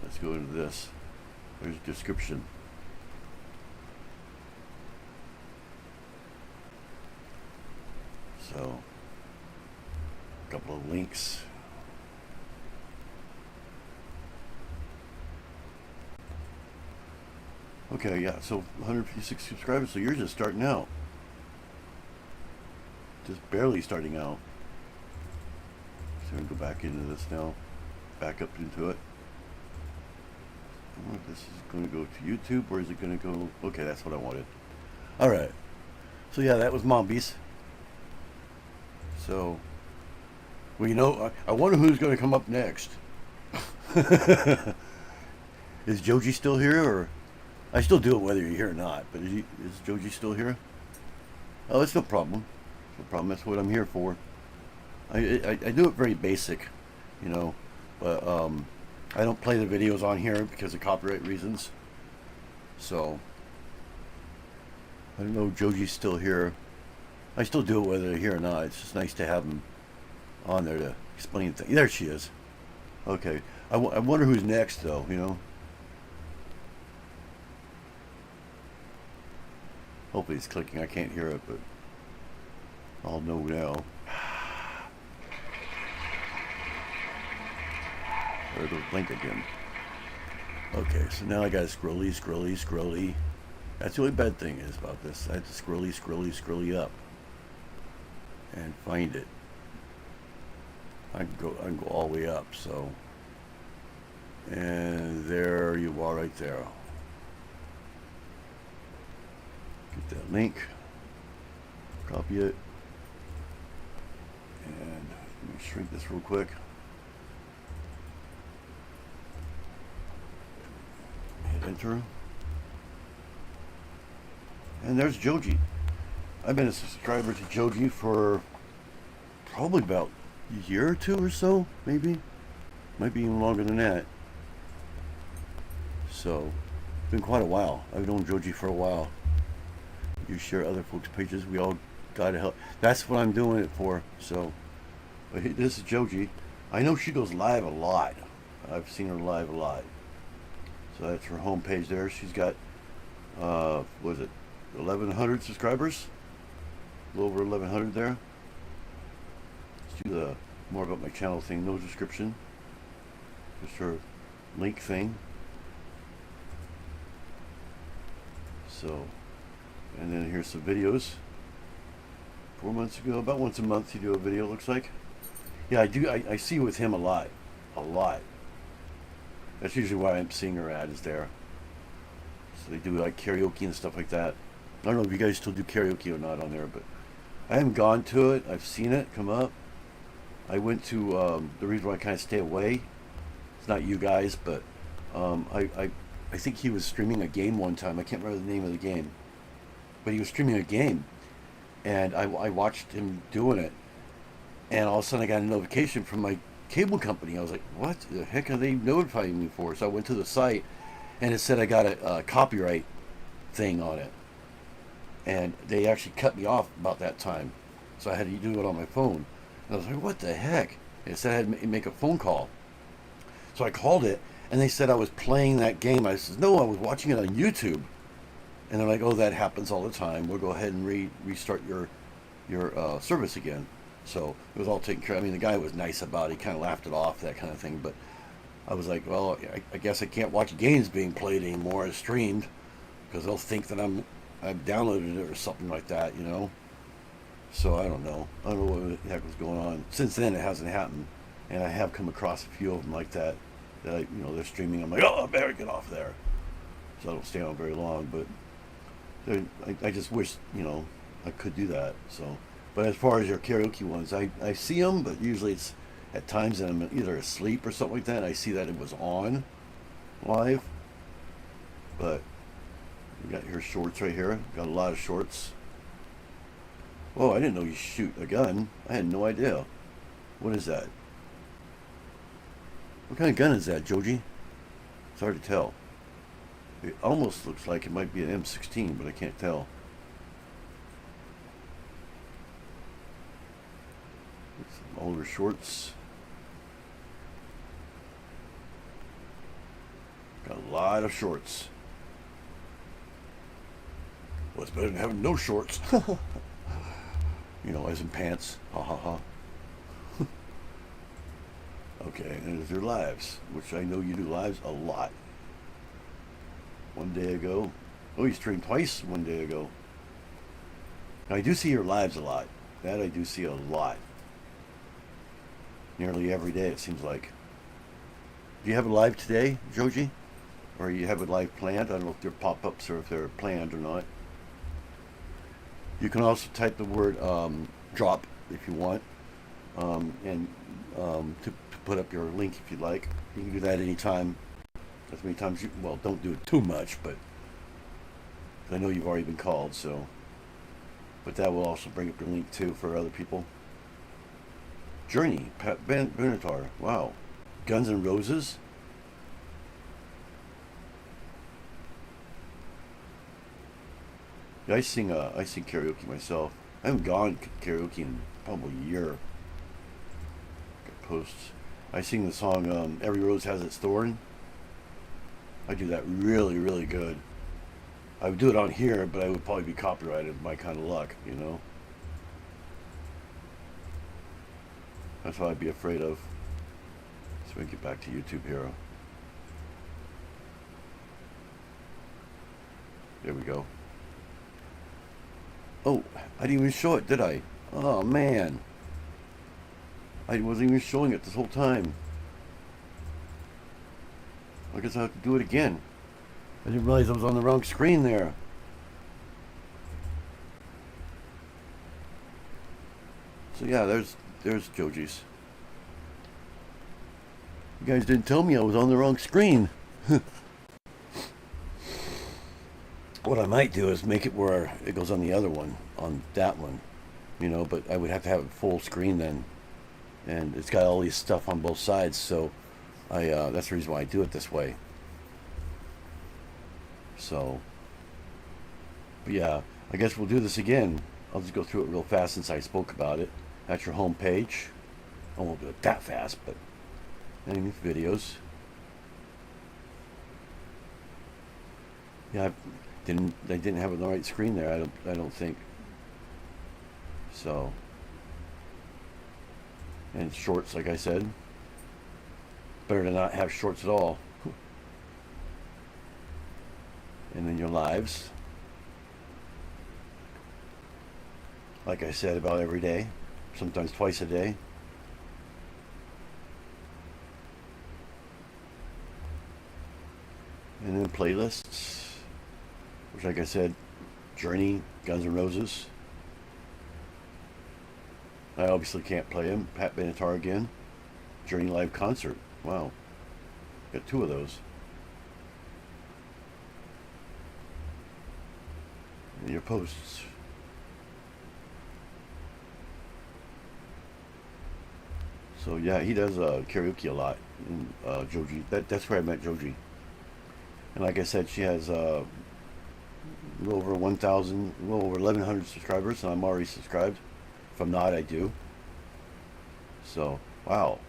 Let's go into this. There's a description. So, a couple of links. Okay, yeah, so 156 subscribers, so you're just starting out. Just barely starting out. So I'm going to go back into this now. Back up into it. I wonder if this is going to go to YouTube or is it going to go... Okay, that's what I wanted. Alright. So yeah, that was Mombies. So... Well, you know, I wonder who's going to come up next. Is Joji still here, or... I still do it whether you're here or not, but is Joji still here? Oh, it's no problem. No problem, that's what I'm here for. I do it very basic, you know, but I don't play the videos on here because of copyright reasons. So, I don't know if Joji's still here. I still do it whether they're here or not. It's just nice to have them on there to explain things. There she is. Okay. I wonder who's next, though, you know. Hopefully it's clicking. I can't hear it, but I'll know now. There goes blink again. Okay, so now I got to scrolly. That's the only bad thing is about this. I have to scrolly up and find it. I can go all the way up, so. And there you are right there. Get that link, copy it, and let me shrink this real quick. Hit enter. And there's Joji. I've been a subscriber to Joji for probably about a year or two or so, maybe. Might be even longer than that. So, it's been quite a while. I've known Joji for a while. You share other folks' pages. We all gotta help. That's what I'm doing it for. So, but this is Joji. I know she goes live a lot. I've seen her live a lot. So that's her homepage there. She's got, was it 1,100 subscribers? A little over 1,100 there. Let's do the more about my channel thing. No description. Just her link thing. So, and then here's some videos. 4 months ago, about once a month you do a video, looks like. Yeah, I do. I see with him a lot. That's usually why I'm seeing her ad is there. So they do like karaoke and stuff like that. I don't know if you guys still do karaoke or not on there, but I haven't gone to it. I've seen it come up. I went to the reason why I kind of stay away. It's not you guys, but I think he was streaming a game one time. I can't remember the name of the game, but he was streaming a game, and I watched him doing it, and all of a sudden I got a notification from my cable company. I was like, what the heck are they notifying me for? So I went to the site, and it said I got a copyright thing on it, and they actually cut me off about that time, so I had to do it on my phone. And I was like, what the heck? And it said I had to make a phone call. So I called it, and they said I was playing that game. I said, no, I was watching it on YouTube. And they're like, oh, that happens all the time. We'll go ahead and restart your service again. So it was all taken care of. I mean, the guy was nice about it. He kind of laughed it off, that kind of thing. But I was like, well, I guess I can't watch games being played anymore as streamed, because they'll think that I've downloaded it or something like that, you know. So I don't know. I don't know what the heck was going on. Since then, it hasn't happened, and I have come across a few of them like that. That you know, they're streaming. I'm like, oh, I better get off there. So I don't stay on very long. But I just wish, you know, I could do that. So, but as far as your karaoke ones, I see them, but usually it's at times that I'm either asleep or something like that. I see that it was on live. But we got your shorts right here. Got a lot of shorts. Oh, I didn't know you shoot a gun. I had no idea. What is that? What kind of gun is that, Joji? It's hard to tell. It almost looks like it might be an M16, but I can't tell. Some older shorts. Got a lot of shorts. Well, it's better than having no shorts. You know, as in pants. Ha ha ha. Okay, and there's your lives, which I know you do lives a lot. One day ago, Oh, you streamed twice one day ago. Now, I do see your lives a lot. That I do see a lot. Nearly every day, it seems like. Do you have a live today, Joji? Or you have a live planned? I don't know if they're pop-ups or if they're planned or not. You can also type the word drop if you want. And to put up your link if you'd like. You can do that anytime. As many times you, well, don't do it too much, but I know you've already been called, so. But that will also bring up your link too for other people. Journey, Pat Benatar, wow. Guns N' Roses. Yeah, I sing karaoke myself. I haven't gone karaoke in probably a year. Got posts. I sing the song Every Rose Has Its Thorn. I do that really, really good. I would do it on here, but I would probably be copyrighted, my kind of luck, you know? That's what I'd be afraid of. So we get back to YouTube Hero. There we go. Oh, I didn't even show it, did I? Oh, man. I wasn't even showing it this whole time. I guess I have to do it again. I didn't realize I was on the wrong screen there. So yeah, there's Joji's. You guys didn't tell me I was on the wrong screen. What I might do is make it where it goes on the other one, on that one, you know, but I would have to have it full screen then. And it's got all these stuff on both sides, so that's the reason why I do it this way. So, but yeah, I guess we'll do this again. I'll just go through it real fast since I spoke about it. That's your home page. I won't do it that fast, but any videos. Yeah, I didn't have it on the right screen there. I don't think. So, and shorts, like I said. Better to not have shorts at all. And then your lives. Like I said, about every day. Sometimes twice a day. And then playlists. Which, like I said, Journey, Guns N' Roses. I obviously can't play him. Pat Benatar again. Journey live concert. Wow. Got two of those. And your posts. So yeah, he does karaoke a lot. And, Joji. That's where I met Joji. And like I said, she has a little over 1,000, a little over 1,100 subscribers, and I'm already subscribed. If I'm not, I do. So, wow.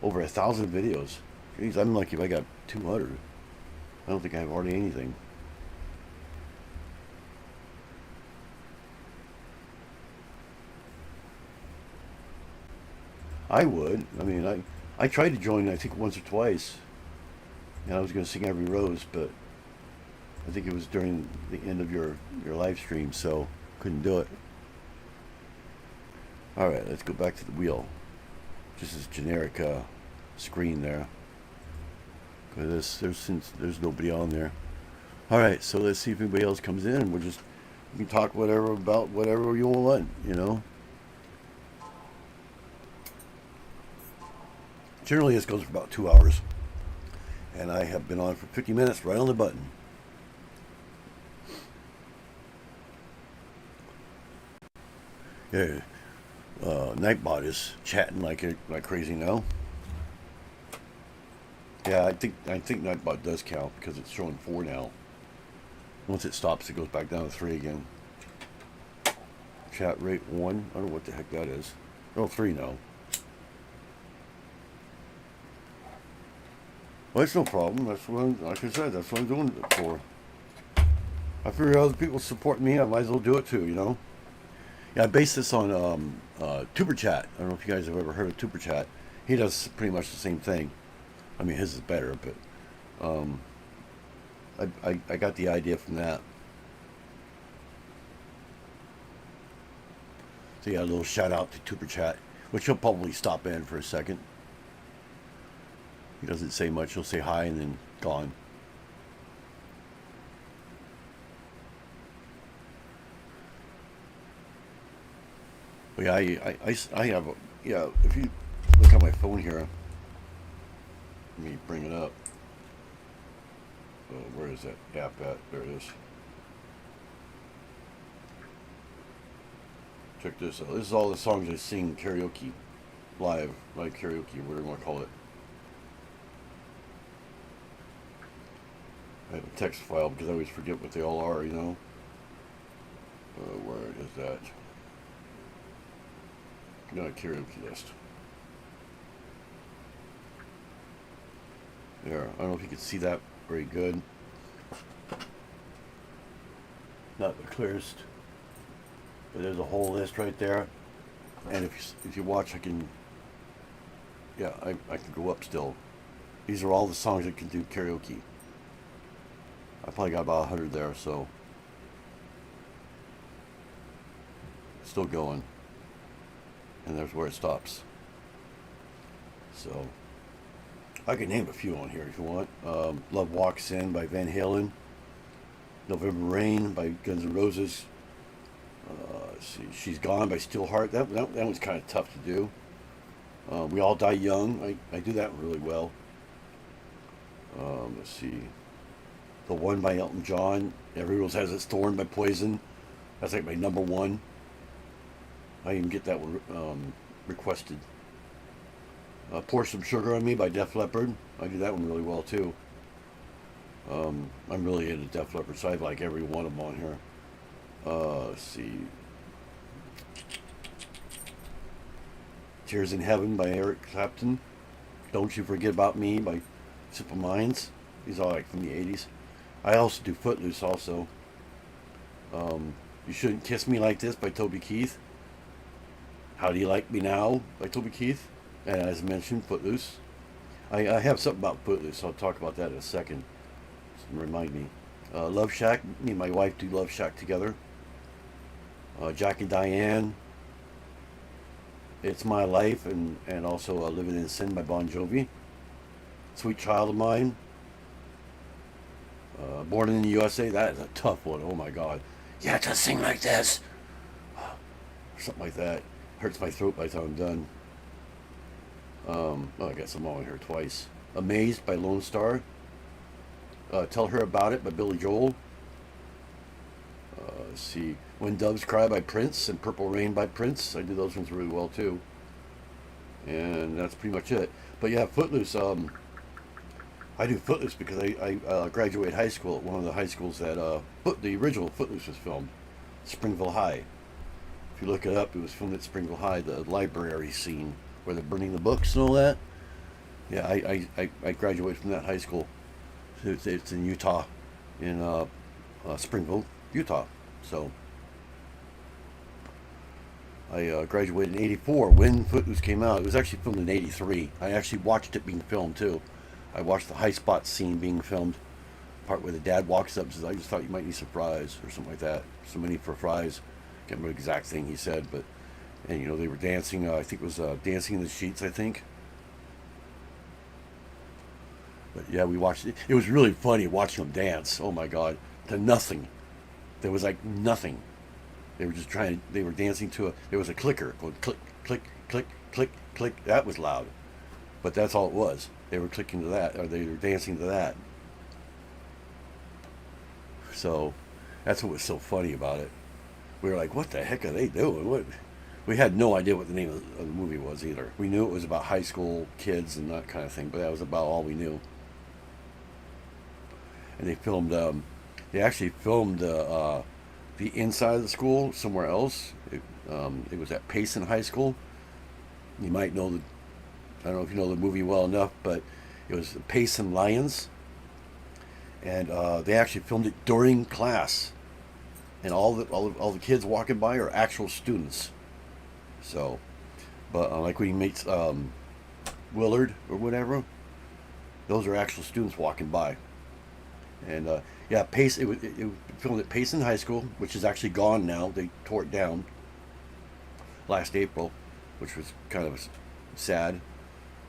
Over 1,000 videos. Jeez, I'm lucky if I got 200. I don't think I have hardly anything. I would. I mean, I tried to join, I think, once or twice. And I was going to sing Every Rose, but I think it was during the end of your live stream, so couldn't do it. Alright, let's go back to the wheel. Just this generic screen there. Because there's nobody on there. Alright, so let's see if anybody else comes in. We can talk whatever about whatever you want, you know. Generally, this goes for about 2 hours. And I have been on for 50 minutes, right on the button. Yeah, Nightbot is chatting like crazy now. Yeah, I think Nightbot does count because it's showing 4 now. Once it stops, it goes back down to 3 again. Chat rate 1. I don't know what the heck that is. Oh, 3 now. Well, that's no problem. That's what like I said, that's what I'm doing it for. I figure other people support me, I might as well do it too, you know? Yeah, I base this on Tuber Chat. I don't know if you guys have ever heard of Tuber Chat. He does pretty much the same thing. I mean, his is better, but I got the idea from that. So yeah, a little shout out to Tuber Chat, which he'll probably stop in for a second. He doesn't say much. He'll say hi and then gone. But yeah, I have, yeah, if you look at my phone here, let me bring it up. Where is that app at? There it is. Check this out. This is all the songs I sing karaoke, live karaoke, whatever you want to call it. I have a text file because I always forget what they all are, you know. Where is that? Not a karaoke list. There. I don't know if you can see that very good. Not the clearest. But there's a whole list right there. And if you watch, I can go up still. These are all the songs that can do karaoke. I probably got about 100 there, so still going. And there's where it stops. So I can name a few on here if you want. Love Walks In by Van Halen. November Rain by Guns N' Roses. Let's see, She's Gone by Steelheart. That one's kind of tough to do. We All Die Young. I do that really well. Let's see. The One by Elton John. Every Rose Has Its Thorn by Poison. That's like my number one. I even get that one requested. Pour Some Sugar on Me by Def Leppard. I do that one really well too. I'm really into Def Leppard, so I like every one of them on here. Let's see. Tears in Heaven by Eric Clapton. Don't You Forget About Me by Simple Minds. These are like from the 80s. I also do Footloose also. You Shouldn't Kiss Me Like This by Toby Keith. How Do You Like Me Now by Toby Keith. And as mentioned, Footloose. I have something about Footloose, so I'll talk about that in a second. Just remind me. Love Shack. Me and my wife do Love Shack together. Jack and Diane. It's My Life, and also Living in Sin by Bon Jovi. Sweet Child of Mine. Born in the USA. That is a tough one. Oh my God. You have to sing like this. Something like that. Hurts my throat by the time I'm done. I got some on here twice. Amazed by Lone Star. Tell Her About It by Billy Joel. Let's see. When Doves Cry by Prince and Purple Rain by Prince. I do those ones really well too. And that's pretty much it. But yeah, Footloose. I do Footloose because I graduated high school at one of the high schools that the original Footloose was filmed. Springville High. If you look it up, it was filmed at Springville High, the library scene where they're burning the books and all that. Yeah, I graduated from that high school. It's in Utah, in Springville, Utah. So I graduated in '84 when Footloose came out. It was actually filmed in '83. I actually watched it being filmed too. I watched the high spot scene being filmed, part where the dad walks up and says, "I just thought you might need some fries," or something like that. So many for fries. Can't remember the exact thing he said, but and they were dancing. I think it was Dancing in the Sheets. I think. But yeah, we watched it. It was really funny watching them dance. Oh my God, to nothing. There was like nothing. They were just they were dancing to there was a clicker going click, click, click, click, click. That was loud. But that's all it was. They were clicking to that, or they were dancing to that. So that's what was so funny about it. We were like, what the heck are they doing? What? We had no idea what the name of the movie was either. We knew it was about high school kids and that kind of thing, but that was about all we knew. And they filmed, they actually filmed the inside of the school somewhere else. It was at Payson High School. You might know I don't know if you know the movie well enough, but it was the Payson Lions. And they actually filmed it during class. And all the kids walking by are actual students. So, but like when he meets Willard or whatever, those are actual students walking by. And yeah, Pace. It filmed at Payson High School, which is actually gone now. They tore it down last April, which was kind of sad.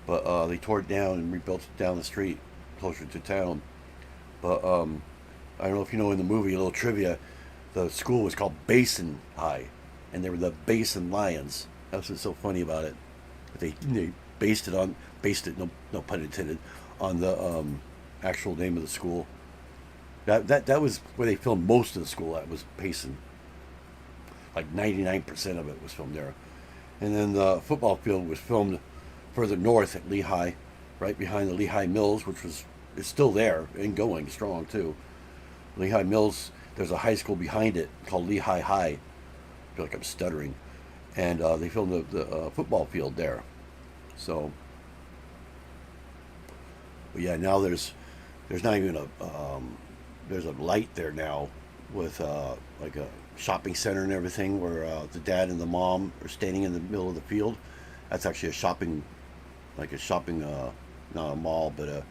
But they tore it down and rebuilt it down the street, closer to town. But I don't know if you know, in the movie, a little trivia, the school was called Basin High, and they were the Basin Lions. That's what's so funny about it. They based it, no pun intended, on the actual name of the school. That was where they filmed most of the school at, was Payson. Like 99% of it was filmed there. And then the football field was filmed further north at Lehigh, right behind the Lehigh Mills, which is still there and going strong too. Lehigh Mills, there's a high school behind it called Lehigh High. I feel like I'm stuttering. And they filmed the football field there. So, but yeah, now there's not even there's a light there now with like a shopping center and everything, where the dad and the mom are standing in the middle of the field. That's actually a shopping, not a mall, but a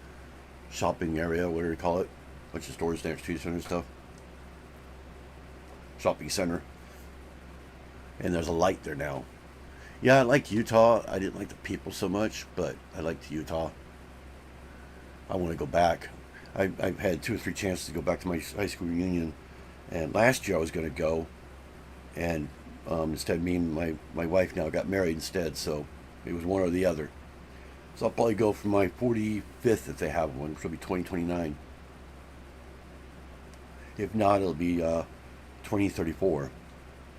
shopping area, whatever you call it. Bunch of stores next to each other and stuff. Shopping center. And there's a light there now. Yeah, I liked Utah. I didn't like the people so much, but I liked Utah. I want to go back. I've had 2 or 3 chances to go back to my high school reunion, and last year I was going to go, and instead, me and my wife now got married instead, so it was one or the other. So I'll probably go for my 45th if they have one, which will be 2029. If not, it'll be 2034.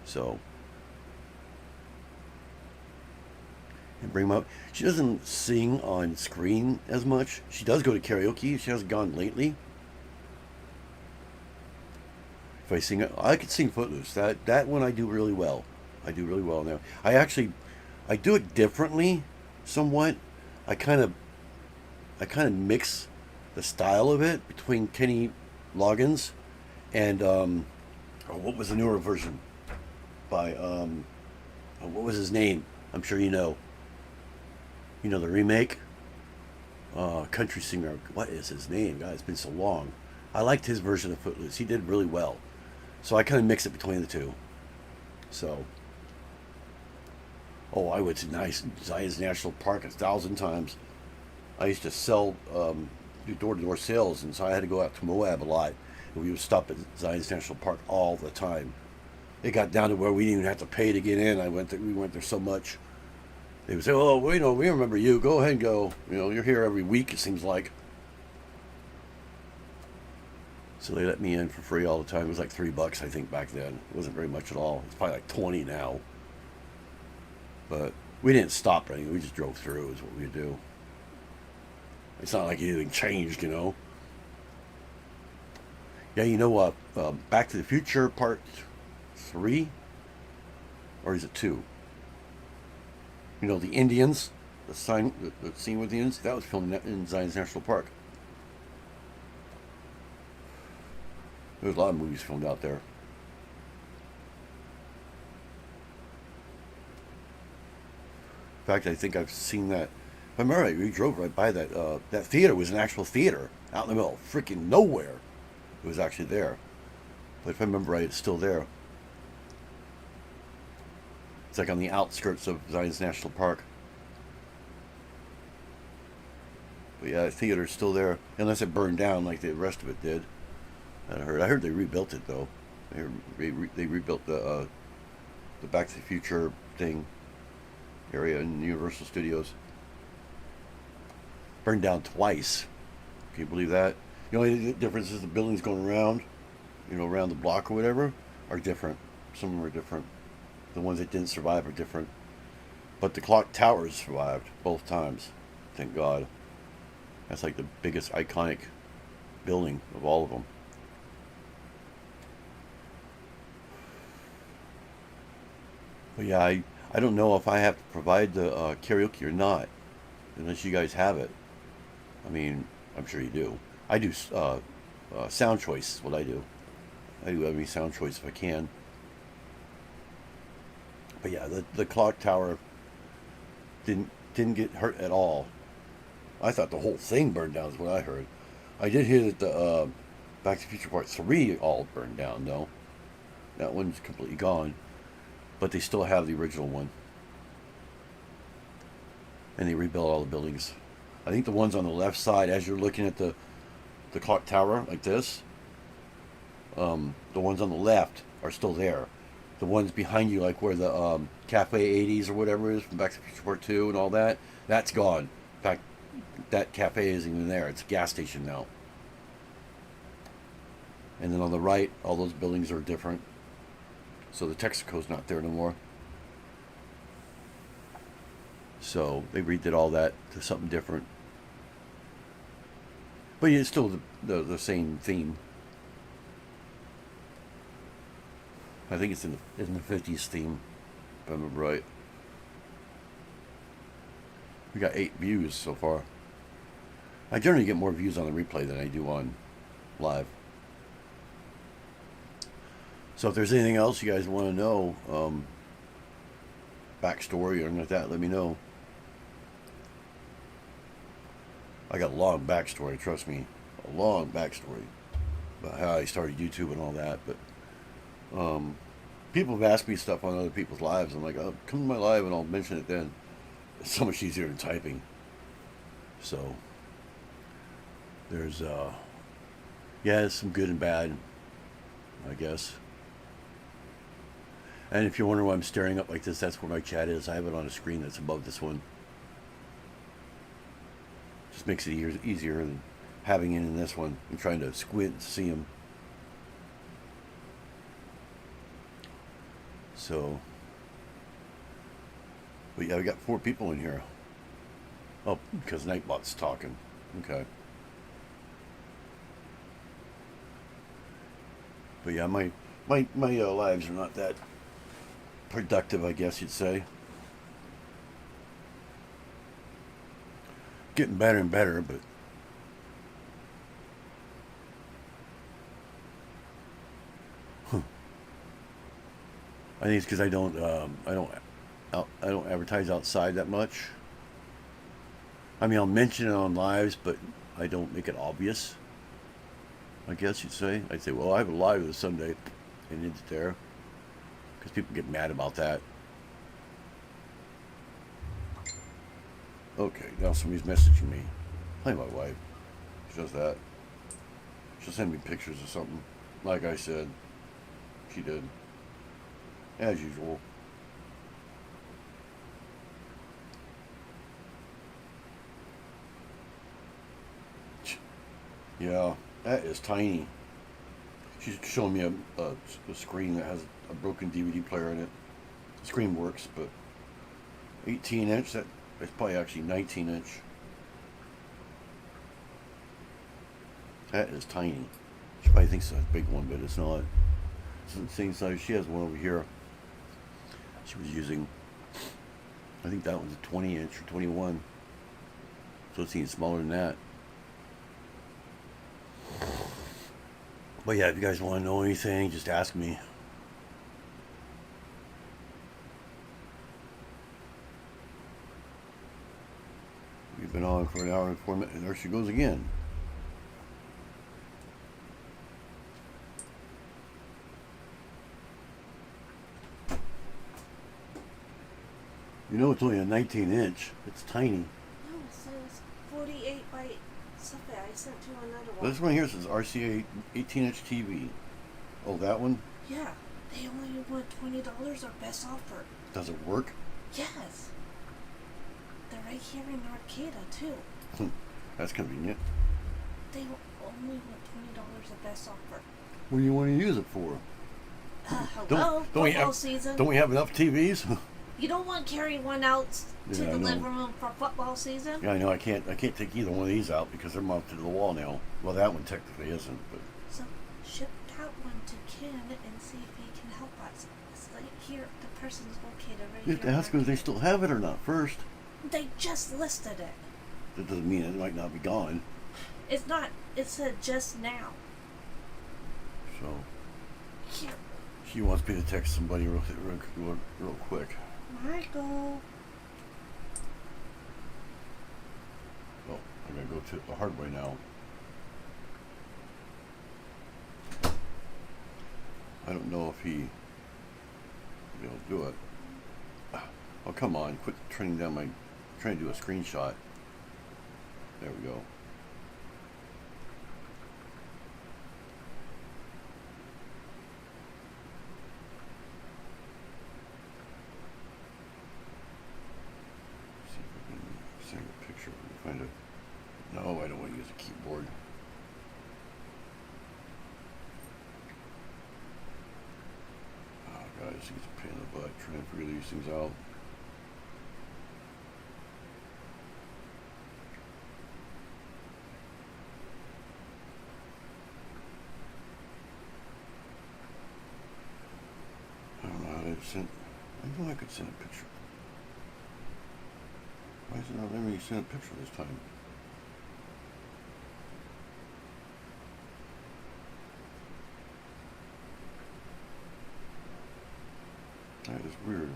So, and bring them up. She doesn't sing on screen as much. She does go to karaoke. She hasn't gone lately. If I sing it, I could sing Footloose. That one I do really well. I do really well now. I do it differently, somewhat. I kind of mix the style of it between Kenny Loggins and what was the newer version by what was his name? I'm sure you know. You know the remake? Country singer. What is his name? God, it's been so long. I liked his version of Footloose. He did really well. So I kind of mix it between the two. So, I went to Zion's National Park 1,000 times. I used to sell, do door-to-door sales, and so I had to go out to Moab a lot. And we would stop at Zion's National Park all the time. It got down to where we didn't even have to pay to get in. We went there so much. They would say, "Oh, we remember you. Go ahead and go. You're here every week, it seems like." So they let me in for free all the time. It was like $3, I think, back then. It wasn't very much at all. It's probably like 20 now. But we didn't stop or anything. We just drove through is what we would do. It's not like anything changed, Yeah, Back to the Future Part 3? Or is it 2? The Indians, the scene with the Indians, that was filmed in Zion's National Park. There's a lot of movies filmed out there. In fact, I think I've seen that. If I remember right, we drove right by that. That theater was an actual theater out in the middle of freaking nowhere. It was actually there. But if I remember right, it's still there. It's like on the outskirts of Zion's National Park. But yeah, the theater's still there, unless it burned down like the rest of it did. I heard they rebuilt it though. They rebuilt the Back to the Future thing area in Universal Studios. Burned down twice. Can you believe that? The only difference is the buildings going around, around the block or whatever, are different. Some of them are different. The ones that didn't survive are different. But the clock towers survived both times. Thank God. That's like the biggest iconic building of all of them. But yeah, I don't know if I have to provide the karaoke or not, unless you guys have it. I mean, I'm sure you do. I do sound choice is what I do. I do every sound choice if I can. But yeah, the clock tower didn't get hurt at all. I thought the whole thing burned down is what I heard. I did hear that Back to the Future Part 3 all burned down, though. That one's completely gone. But they still have the original one. And they rebuilt all the buildings. I think the ones on the left side, as you're looking at the clock tower, like this, the ones on the left are still there. The ones behind you, like where the Cafe 80s or whatever is from Back to the Future Part 2 and all that, that's gone. In fact, that cafe isn't even there. It's a gas station now. And then on the right, all those buildings are different. So the Texaco's not there no more. So they redid all that to something different. But it's still the same theme. I think it's in the 50s theme, if I remember right. We got 8 views so far. I generally get more views on the replay than I do on live. So if there's anything else you guys want to know, backstory or anything like that, let me know. I got a long backstory, trust me. A long backstory about how I started YouTube and all that. But people have asked me stuff on other people's lives. I'm like, oh, come to my live and I'll mention it then. It's so much easier than typing. So there's yeah, it's some good and bad, I guess. And if you're wondering why I'm staring up like this, that's where my chat is. I have it on a screen that's above this one. Just makes it easier than having it in this one and trying to squint and see them. So, but yeah, we got 4 people in here. Oh, because Nightbot's talking. Okay. But yeah, my lives are not that productive, I guess you'd say. Getting better and better, but I think it's because I don't advertise outside that much. I mean, I'll mention it on lives, but I don't make it obvious, I guess you'd say. I'd say, well, I have a live this Sunday, and it's there, because people get mad about that. Okay, now somebody's messaging me. Hi, my wife. She does that. She'll send me pictures of something. Like I said, she did. As usual. Yeah, that is tiny. She's showing me a screen that has a broken DVD player in it. The screen works, but 18-inch, that's probably actually 19-inch. That is tiny. She probably thinks it's a big one, but it's not. It's the same size. She has one over here. She was using, I think that was a 20-inch or 21. So it's even smaller than that. But yeah, if you guys want to know anything, just ask me. We've been on for an hour and 4 minutes, and there she goes again. You know it's only a 19-inch. It's tiny. No, it says 48 by something. I sent you another one. This one here says RCA 18-inch TV. Oh, that one? Yeah, they only want $20 or best offer. Does it work? Yes. They're right here in Arcata too. That's convenient. They only want $20 or best offer. What do you want to use it for? Hello, football season. Don't we have enough TVs? You don't want to carry one out to Yeah, the living room for football season? Yeah, I know. I can't take either one of these out because they're mounted to the wall now. Well, that one technically isn't, but So ship that one to Ken and see if he can help us. It's like here, the person's located right you have here. to ask them if they still have it or not first. They just listed it. That doesn't mean it might not be gone. It's not. It said just now. So Here, she wants me to text somebody real quick. Michael. Oh, I gotta go to the hard way now. I don't know if he will be able to do it. Oh, come on, quit turning down my, trying to do a screenshot. There we go. See if I can send a picture. Find a, no, I don't want to use a keyboard. Oh, guys, it's a pain in the butt trying to figure these things out. I know I could send a picture. Why is it not letting me send a picture this time? That is weird.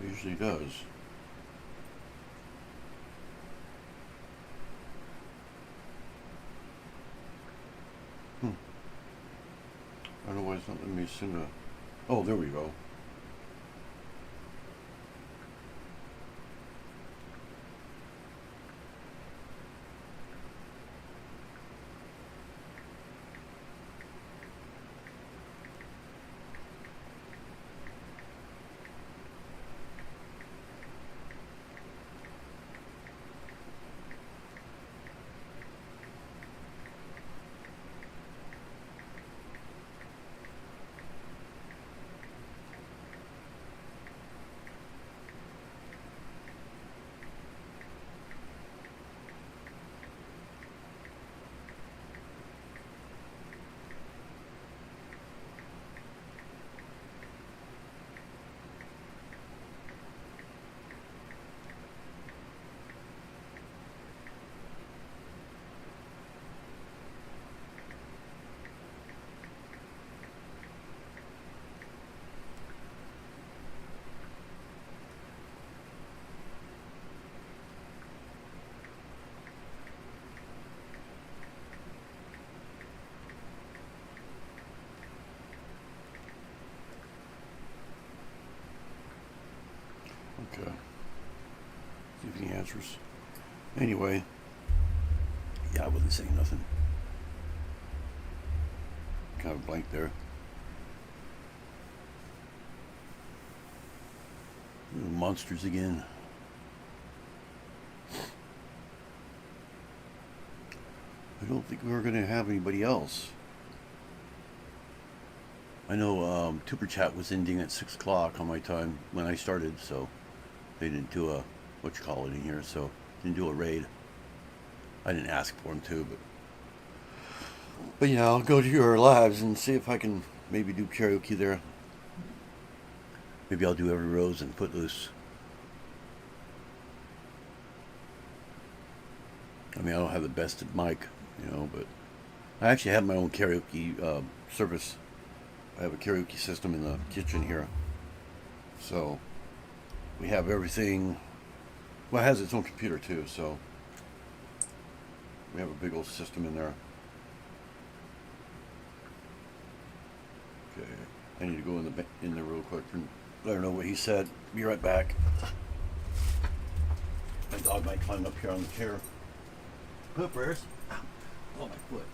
It usually does. I don't know why it's not letting me send a... Oh, there we go. Okay. See if he answers. Anyway, yeah, I wasn't saying nothing. Kind of blank there. Little monsters again. I don't think we were going to have anybody else. I know Tuber Chat was ending at 6 o'clock on my time when I started, so they didn't do a, what you call it in here, so didn't do a raid. I didn't ask for them to, but yeah, I'll go to your lives and see if I can maybe do karaoke there. Maybe I'll do Every Rose and Footloose. I mean, I don't have the best mic, you know, but I actually have my own karaoke service. I have a karaoke system in the kitchen here. So we have everything. Well, it has its own computer too, so we have a big old system in there. Okay, I need to go in there real quick and let her know what he said. Be right back. My dog might climb up here on the chair. Good, Prayers. Oh, my foot.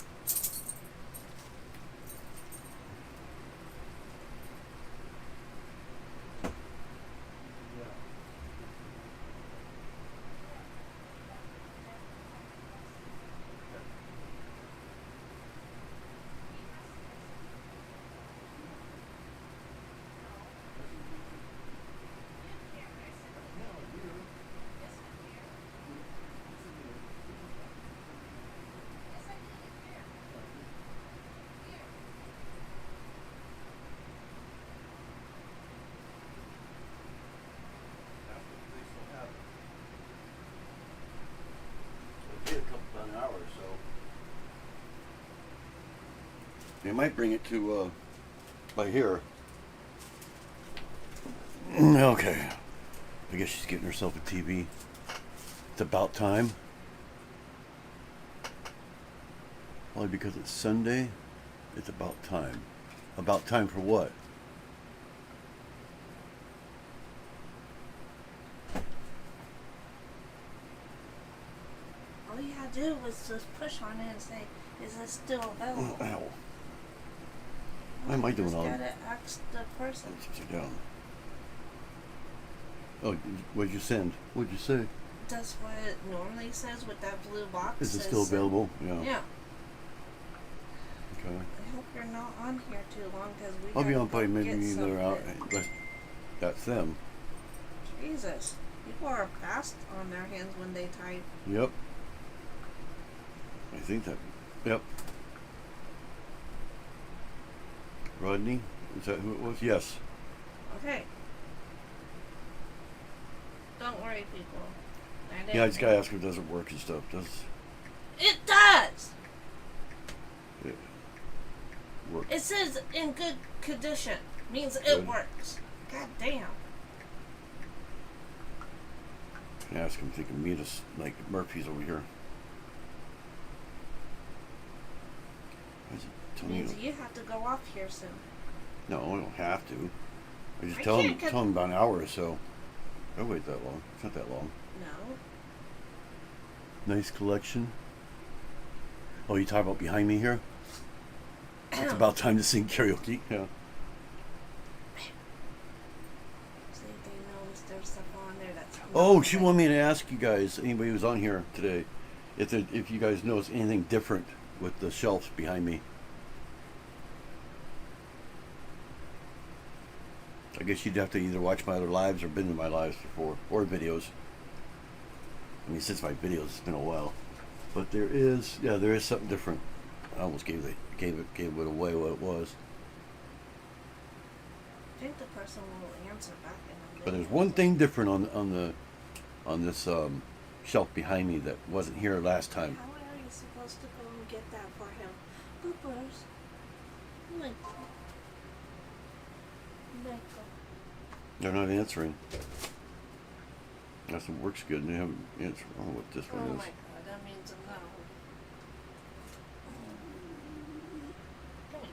They might bring it to by here. Okay. I guess she's getting herself a TV. It's about time. Only because it's Sunday. It's about time. About time for what? All you had to do was just push on it and say, "Is this still available?" Ow. Why am I doing all that? that? Gotta ask the person. Sit down. Oh, what'd you send? What'd you say? That's what it normally says with that blue box. Is it still available? Yeah. Yeah. Okay. I hope you're not on here too long because we. I'll be gotta on probably go maybe get they're out. something. That's them. Jesus, people are fast on their hands when they type. Yep. I think that. Yep. Rodney? Is that who it was? Yes. Okay. Don't worry, people. Yeah, I just gotta ask if it doesn't work and stuff. Does it does? it work? It says in good condition. Means Good. it works. God damn. I ask him if he can meet us like Murphy's over here. Why is it telling Means you? you have to go off here soon. No, I don't have to. I just I tell him can't get- tell him about an hour or so. Don't wait that long. It's not that long. No. Nice collection. Oh, you talk about behind me here? It's about time to sing karaoke. Yeah. See if they notice there's stuff on there that's. Oh, she wanted me to ask you guys, anybody who's on here today, if you guys notice anything different with the shelves behind me. I guess you'd have to either watch my other lives or been in my lives before, or videos. I mean, since my videos, it's been a while. But there is something different. I almost gave it away what it was. I think the person will answer back in a minute. But there's one thing different on this shelf behind me that wasn't here last time. How are you supposed to go and get that for him? Poopers. Michael. They're not answering. That's what works good. They haven't answered. I don't know what this Oh one my is. god, that means a no. Come here.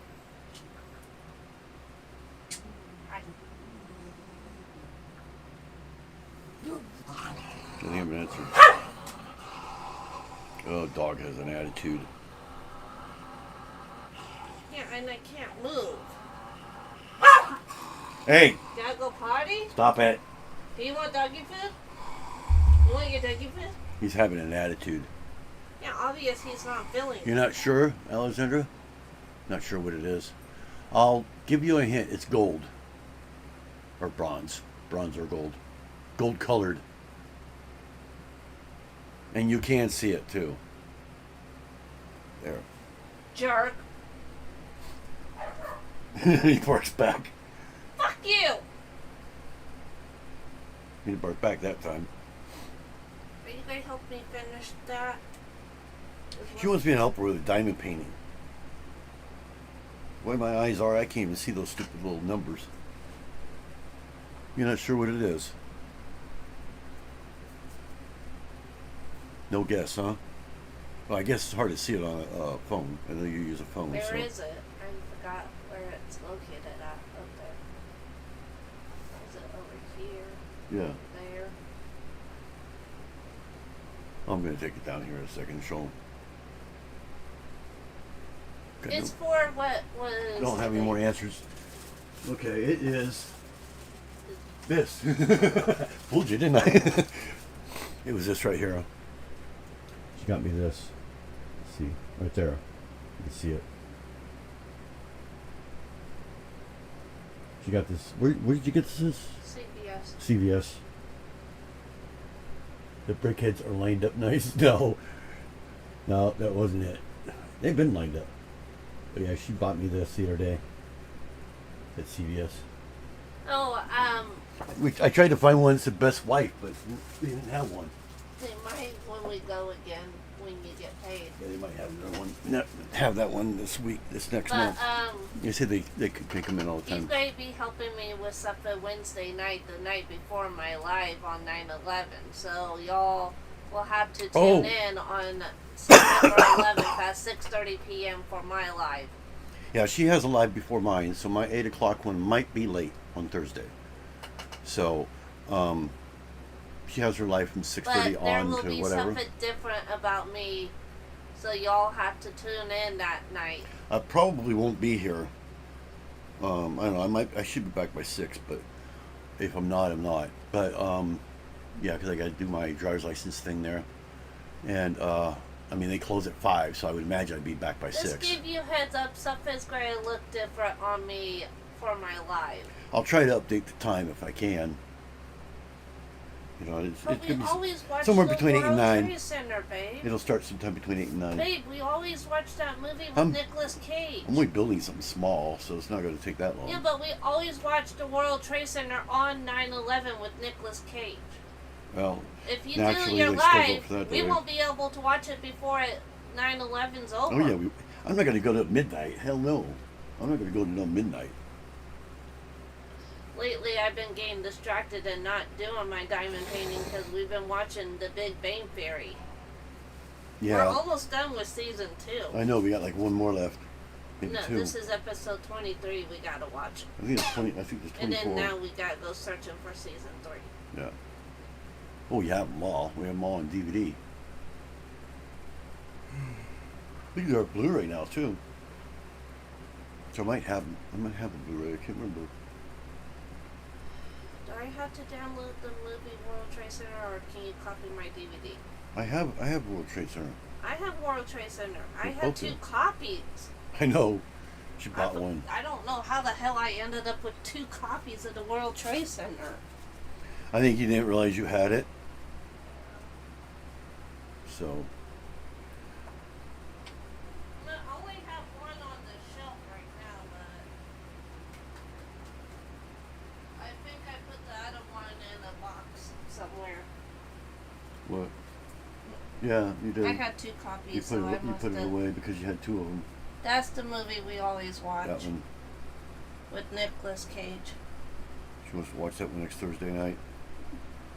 Hi. They haven't answered. Oh, dog has an attitude. Yeah, and I can't move. Hey, Gotta go potty? stop it. Do you want doggy food? You want your doggy food? He's having an attitude. Yeah, obvious he's not feeling You're it. not sure, Alexandra? Not sure what it is. I'll give you a hint. It's gold. Or bronze. Bronze or gold. Gold colored. And you can see it too. There. Jerk. He barks back. Fuck you! He didn't bark back that time. Are you gonna help me finish that? She wants me to help her with a diamond painting. The way my eyes are, I can't even see those stupid little numbers. You're not sure what it is? No guess, huh? Well, I guess it's hard to see it on a phone. I know you use a phone. Where so. is it? I forgot where it's located at up there. Is it over here? Yeah. There? I'm going to take it down here in a second and show them. It's for what was. I don't have any more answers. Okay, it is this. Fooled you, didn't I? It was this right here. She got me this. Let's see, right there. You can see it. She got this. Where did you get this? CVS. CVS. The brickheads are lined up nice. No, that wasn't it. They've been lined up. But yeah, she bought me this the other day at CVS. Oh, I tried to find one that said best wife, but we didn't have one. they might when we go again. when you get paid. Yeah, they might have another one. Have that one this week, this next But month. They said they come in all the he's time. going to be helping me with something Wednesday night, the night before my live on 9/11. So y'all will have to tune in on September 11th at 6:30 p.m. for my live. Yeah, she has a live before mine, so my 8 o'clock one might be late on Thursday. So, she has her live from 6:30 But there on will to be whatever. something different about me, so y'all have to tune in that night. I probably won't be here. I don't know. I should be back by 6, but if I'm not, I'm not. But yeah, because I got to do my driver's license thing there, and I mean they close at 5, so I would imagine I'd be back by 6. Just give you a heads up, something's going to look different on me for my live. I'll try to update the time if I can. You know, it's But we gonna be always watch somewhere the between 8 and World 9. Trade Center, babe. It'll start sometime between 8 and 9. Babe, we always watch that movie with I'm- Nicolas Cage. I'm only building something small, so it's not going to take that long. Yeah, but we always watch the World Trade Center on 9/11 with Nicolas Cage. Well, If you do naturally your they schedule live, for that we day. won't be able to watch it before 9/11's over. Oh yeah, I'm not going to go to midnight. Hell no. I'm not going to go to no midnight. Lately, I've been getting distracted and not doing my diamond painting because we've been watching The Big Bang Theory. We're Yeah, almost done with season 2. I know. We got like one more left. Maybe No, 2. this is episode 23. We gotta watch. I think it's 20. I think it's And 24. then now we gotta go searching for season 3. Yeah. Oh, we have them all. We have them all on DVD. I think they're Blu-ray now too. So I might have a Blu-ray. I can't remember. Do I have to download the movie World Trade Center or can you copy my DVD? I have World Trade Center. I have World Trade Center. I Yeah, had okay. 2 copies. I know. She bought one. I don't know how the hell I ended up with 2 copies of the World Trade Center. I think you didn't realize you had it. So. I only have one on the shelf right now, but I think I put the other one in a box somewhere. What? Yeah, you did. I had 2 You copies, so I put must it have. away because you had 2 of them. That's the movie we always watch That one. with Nicolas Cage. She wants to watch that one next Thursday night.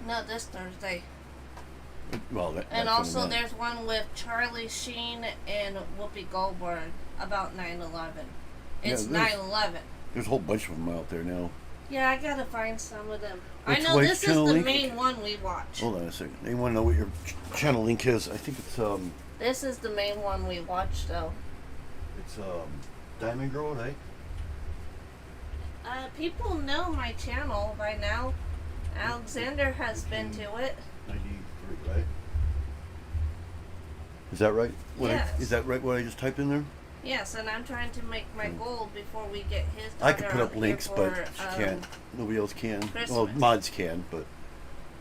No, this Thursday. Well, And that's also, what I meant. there's one with Charlie Sheen and Whoopi Goldberg about 9/11. It's Yeah, there's- 9/11. There's a whole bunch of them out there now. Yeah, I gotta find some of them. Which I know which this is channel the link? main one we watch. Hold on a second. They want to know what your channel link is. I think it's This is the main one we watch, though. Diamond Girl, right? People know my channel by now. Alexander has been to it. 93, right? Is that right? Yes. Is that right? What I just typed in there? Yes, and I'm trying to make my goal before we get his daughter I could put out up here links, for, but she can't. Nobody else can. Well, Christmas. mods can, but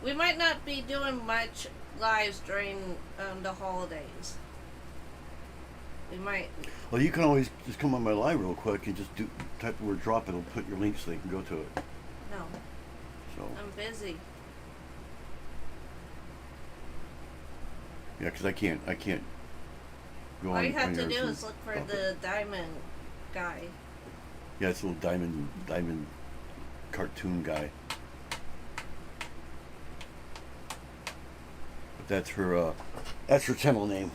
We might not be doing much lives during the holidays. We might. well, you can always just come on my live real quick and just type the word drop. It'll put your link so they can go to it. No, So I'm busy. yeah, because I can't go All on. you have on to do yours is look for and- the diamond guy. Yeah, it's a little diamond cartoon guy. But that's her channel name,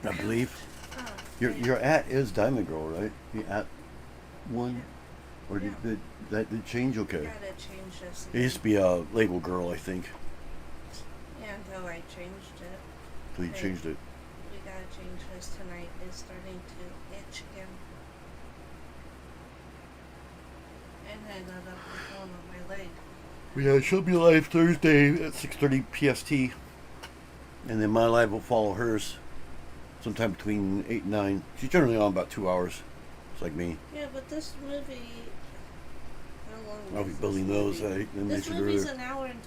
I believe. Oh, Your at is Diamond Girl, right? The at one, or did that change? Okay. gotta change this. It used to be a Label Girl, I think. Yeah, until I changed it. So you Okay. changed it. We gotta change this tonight. It's starting to itch again. And I got up the phone on my leg. Yeah, she'll be live Thursday at 6:30 PST, and then my live will follow hers, sometime between 8 and 9. She's generally on about 2 hours. It's like me. Yeah, but this movie. How long I'll be was this building those. movie? I This mentioned movie's earlier. an hour and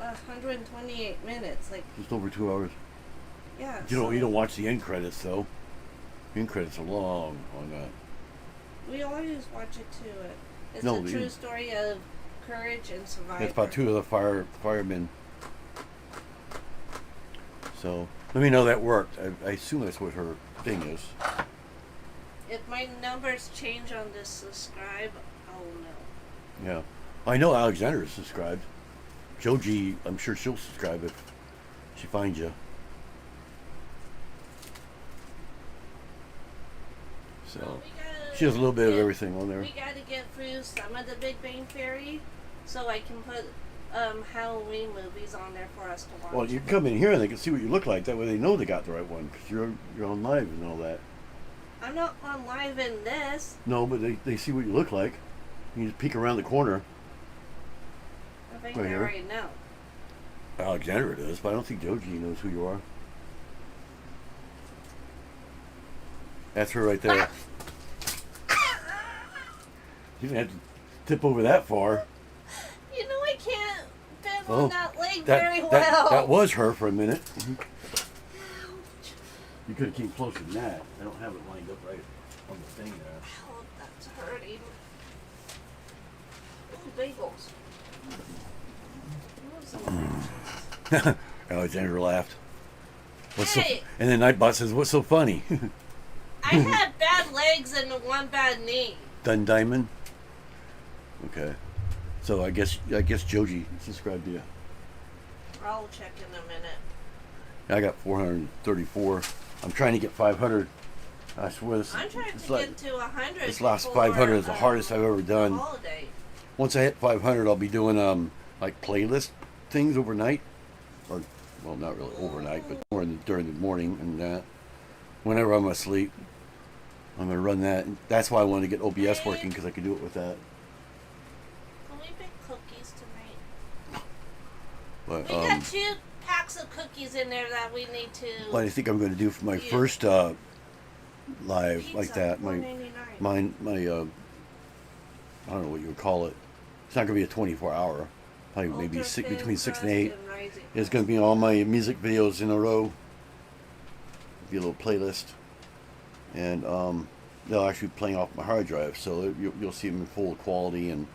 128 minutes. Like, Just over 2 hours. yeah. You don't watch the end credits though. The end credits are long on that. We always watch it too. It's No, a the- true story of courage and survival. It's about 2 of the firemen. So Let me know that worked. I assume that's what her thing is. If my numbers change on this subscribe, oh no. Yeah. I know Alexander is subscribed. Joji, I'm sure she'll subscribe if she finds you. So Well, she has a little bit of everything on there. We gotta get through some of the Big Bang Theory so I can put Halloween movies on there for us to watch. Well, you can come in here and they can see what you look like. That way they know they got the right one because you're on live and all that. I'm not on live in this. No, but they see what you look like. You just peek around the corner. I think Right I here. already know. Alexander does, but I don't think Joji knows who you are. That's her right there. You didn't have to tip over that far. You know I can't bend Oh, on that leg very well. That was her for a minute. You could have came closer than that. I don't have it lined up right on the thing there. Oh, that's hurting. Ooh, bagels. Alexander laughed. What's Hey. so? And then Nightbot says, "What's so funny?" I had bad legs and one bad knee. Dun Diamond. Okay. So I guess Joji subscribed to you. I'll check in a minute. I got 434. I'm trying to get 500. I swear this. I'm trying this to la- get to 100. This last before, 500 is the hardest I've ever done. Holiday. Once I hit 500, I'll be doing like playlist things overnight, or well, not really overnight, but more during the morning and that. Whenever I'm asleep, I'm gonna run that. That's why I wanted to get OBS working because I could do it with that. Can we bake cookies tonight? But We got 2 packs of cookies in there that we need to. what I think I'm going to do for my Yeah. first live Pizza, like that, my $4.99. I don't know what you would call it. It's not going to be a 24-hour. Probably maybe Ultra between thin 6 and crust 8. rising It's crust. going to be all my music videos in a row. Be a little playlist, and they'll actually be playing off my hard drive, so you'll see them in full quality and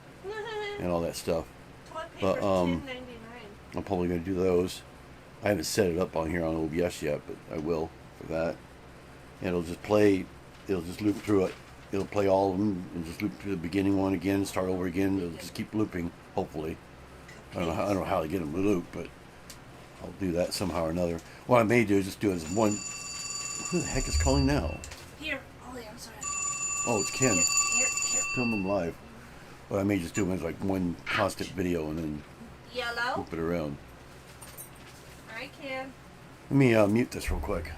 all that stuff. Toilet but, paper's $10.99. I'm probably going to do those. I haven't set it up on here on OBS yet, but I will for that. And it'll just play. It'll just loop through it. It'll play all of them and just loop through the beginning one again, start over again. It'll just keep looping. Hopefully, I don't know how to get them to loop, but I'll do that somehow or another. What I may do is just do it as one. Who the heck is calling now? Here, Ollie, I'm sorry. Oh, it's Ken. Here. Tell him I'm live. But I may just do it as like one constant video and then Yellow. loop it around. I can. Let me mute this real quick.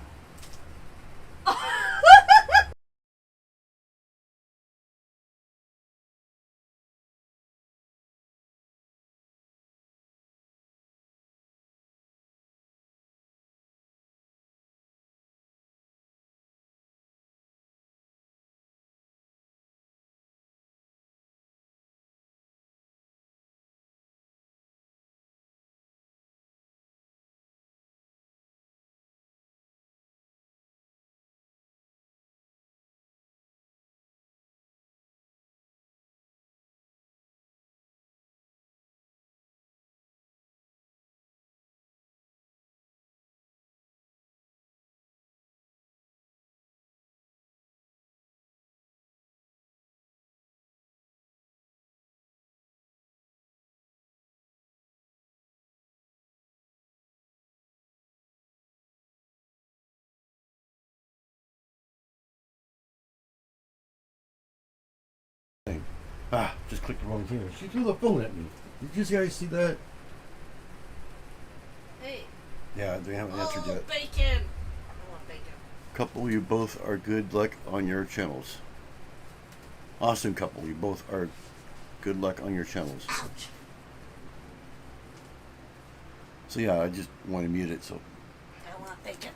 Just clicked the wrong thing. She threw the phone at me. Did you guys see that? Hey. Yeah, they haven't answered Oh, yet. bacon. I want bacon. Couple, you both are good luck on your channels. Awesome couple, you both are good luck on your channels. Ouch. So yeah, I just want to mute it. So I want bacon.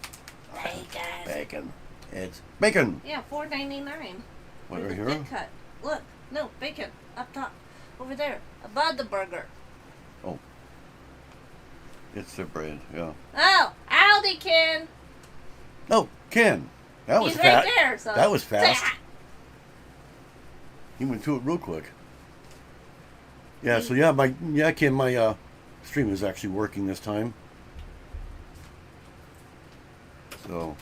Bacon. bacon, it's bacon. Yeah, $4.99. What, For right the here? thick cut. Look, no, bacon up top, over there, above the burger. Oh, it's the bread. Yeah. Oh, howdy, Ken. Oh, Ken, that was He's fast. right there. So That was fast. Say hi. He went to it real quick. Yeah. So yeah, Ken, my stream is actually working this time. So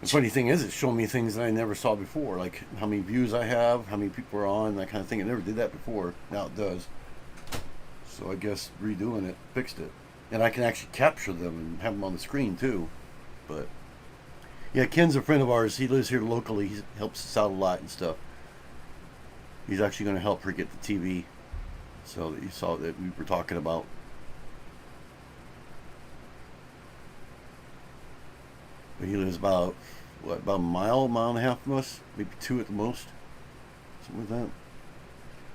the funny thing is, it's showing me things that I never saw before, like how many views I have, how many people are on, that kind of thing. I never did that before. Now it does. So I guess redoing it fixed it. And I can actually capture them and have them on the screen too. But yeah, Ken's a friend of ours. He lives here locally. He helps us out a lot and stuff. He's actually going to help her get the TV. So that you saw that we were talking about. But he lives about a mile and a half from us, maybe 2 at the most, something like that.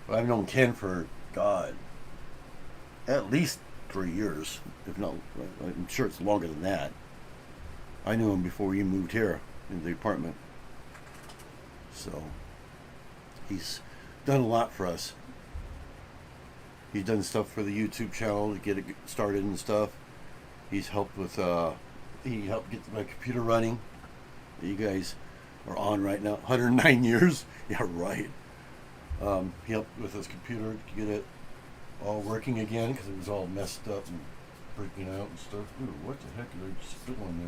But I've known Ken for God, at least 3 years, if not. I'm sure it's longer than that. I knew him before he moved here into the apartment. So he's done a lot for us. He's done stuff for the YouTube channel to get it started and stuff. He's helped with he helped get my computer running. You guys are on right now. 109 years. Yeah, right. He helped with his computer to get it all working again because it was all messed up and breaking out and stuff. Ooh, what the heck did I spill on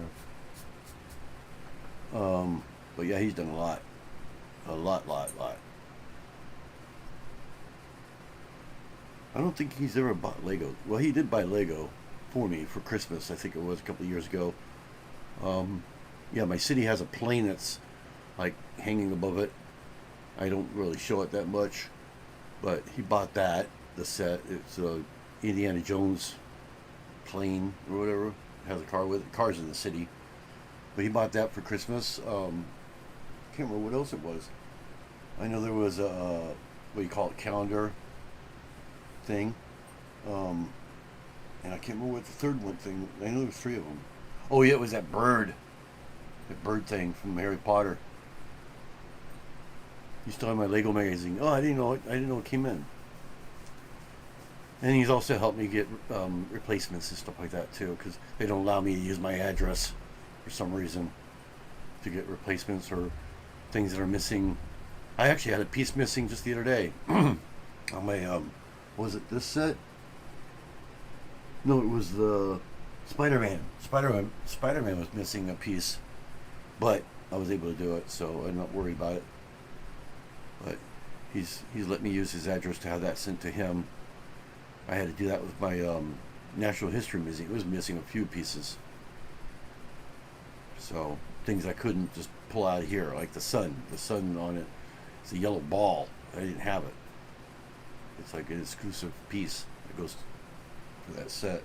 there? But yeah, he's done a lot. A lot. I don't think he's ever bought Lego. Well, he did buy Lego for me for Christmas. I think it was a couple of years ago. Yeah, my city has a plane that's like hanging above it. I don't really show it that much, but he bought that, the set. It's a Indiana Jones plane or whatever. It has a car with it. Cars in the city. But he bought that for Christmas. Can't remember what else it was. I know there was a what do you call it, calendar thing. And I can't remember what the third one thing. I know there was 3 of them. Oh yeah, it was that bird thing from Harry Potter. He's still in my Lego magazine. Oh, I didn't know it came in. And he's also helped me get replacements and stuff like that too, because they don't allow me to use my address for some reason to get replacements or things that are missing. I actually had a piece missing just the other day on my was it this set? No, it was the Spider-Man. Spider-Man was missing a piece, but I was able to do it, so I'm not worried about it. But he's let me use his address to have that sent to him. I had to do that with my Natural History Museum. It was missing a few pieces, so things I couldn't just pull out of here, like the sun on it. It's a yellow ball. I didn't have it. It's like an exclusive piece that goes for that set.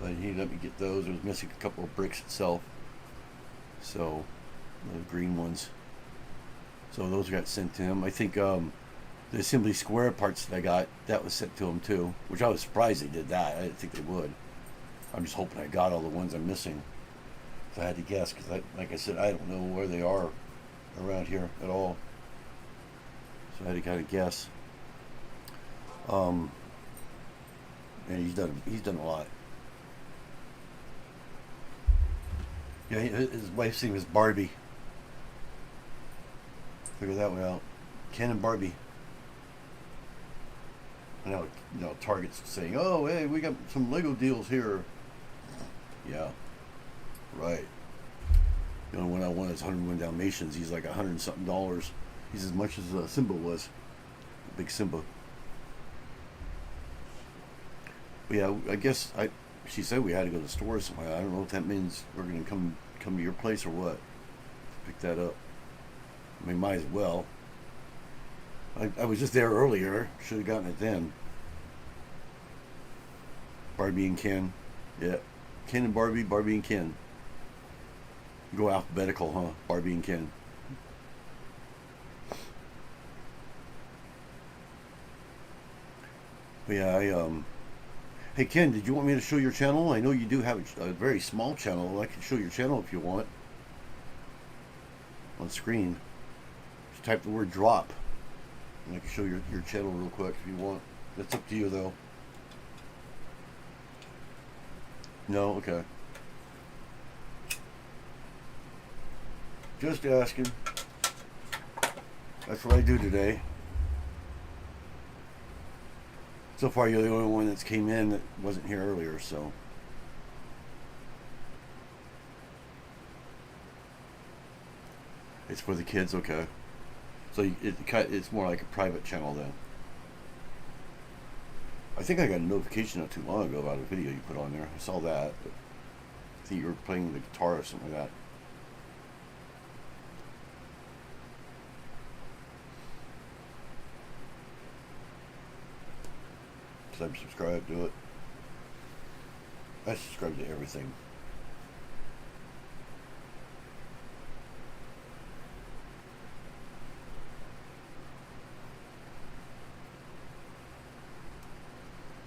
But he let me get those. It was missing a couple of bricks itself. So, the green ones. So those got sent to him. I think the assembly square parts that I got, that was sent to him too. Which I was surprised they did that. I didn't think they would. I'm just hoping I got all the ones I'm missing. So I had to guess, because like I said, I don't know where they are around here at all. So I had to kind of guess. And he's done a lot. Yeah, his wife's name is Barbie. Figure that one out. Ken and Barbie. I know, Target's saying, "Oh, hey, we got some Lego deals here." Yeah, right. The only one I want is 101 Dalmatians. He's like $100 and something. He's as much as Simba was. Big Simba. But yeah, I guess she said we had to go to the store somewhere. I don't know if that means we're going to come to your place or what. Pick that up. I mean, might as well. I was just there earlier. Should have gotten it then. Barbie and Ken. Yeah. Ken and Barbie, Barbie and Ken. Go alphabetical, huh? Barbie and Ken. But yeah, hey Ken, did you want me to show your channel? I know you do have a very small channel. I can show your channel if you want. On screen. Just type the word drop. And I can show your channel real quick if you want. That's up to you though. No? Okay. Just asking. That's what I do today. So far, you're the only one that's came in that wasn't here earlier, so. It's for the kids, okay. So it's more like a private channel then. I think I got a notification not too long ago about a video you put on there. I saw that. But I think you were playing the guitar or something like that. Because I'm subscribed to it. I subscribe to everything.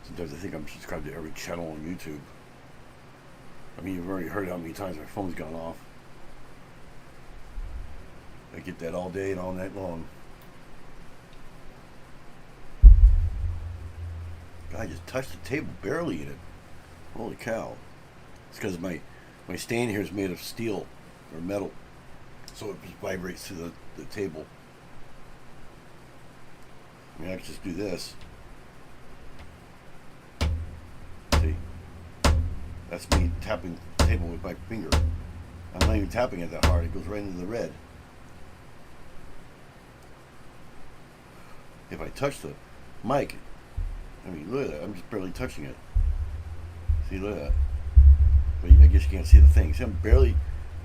Sometimes I think I'm subscribed to every channel on YouTube. I mean, you've already heard how many times my phone's gone off. I get that all day and all night long. I just touched the table, barely in it. Holy cow. It's because my stand here is made of steel or metal. So it just vibrates through the table. I mean, I can just do this. See? That's me tapping the table with my finger. I'm not even tapping it that hard. It goes right into the red. If I touch the mic, I mean, look at that. I'm just barely touching it. See, look at that. But I guess you can't see the thing. See, I'm barely,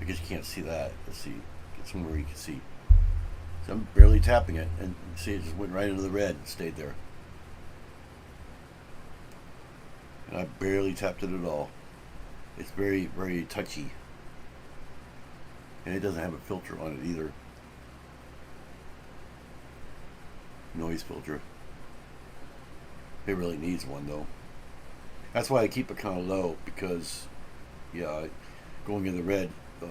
I guess you can't see that. Let's see. Get somewhere you can see. So I'm barely tapping it, and see, it just went right into the red and stayed there. And I barely tapped it at all. It's very, very touchy. And it doesn't have a filter on it either. Noise filter. It really needs one though. That's why I keep it kind of low, because yeah, going in the red, what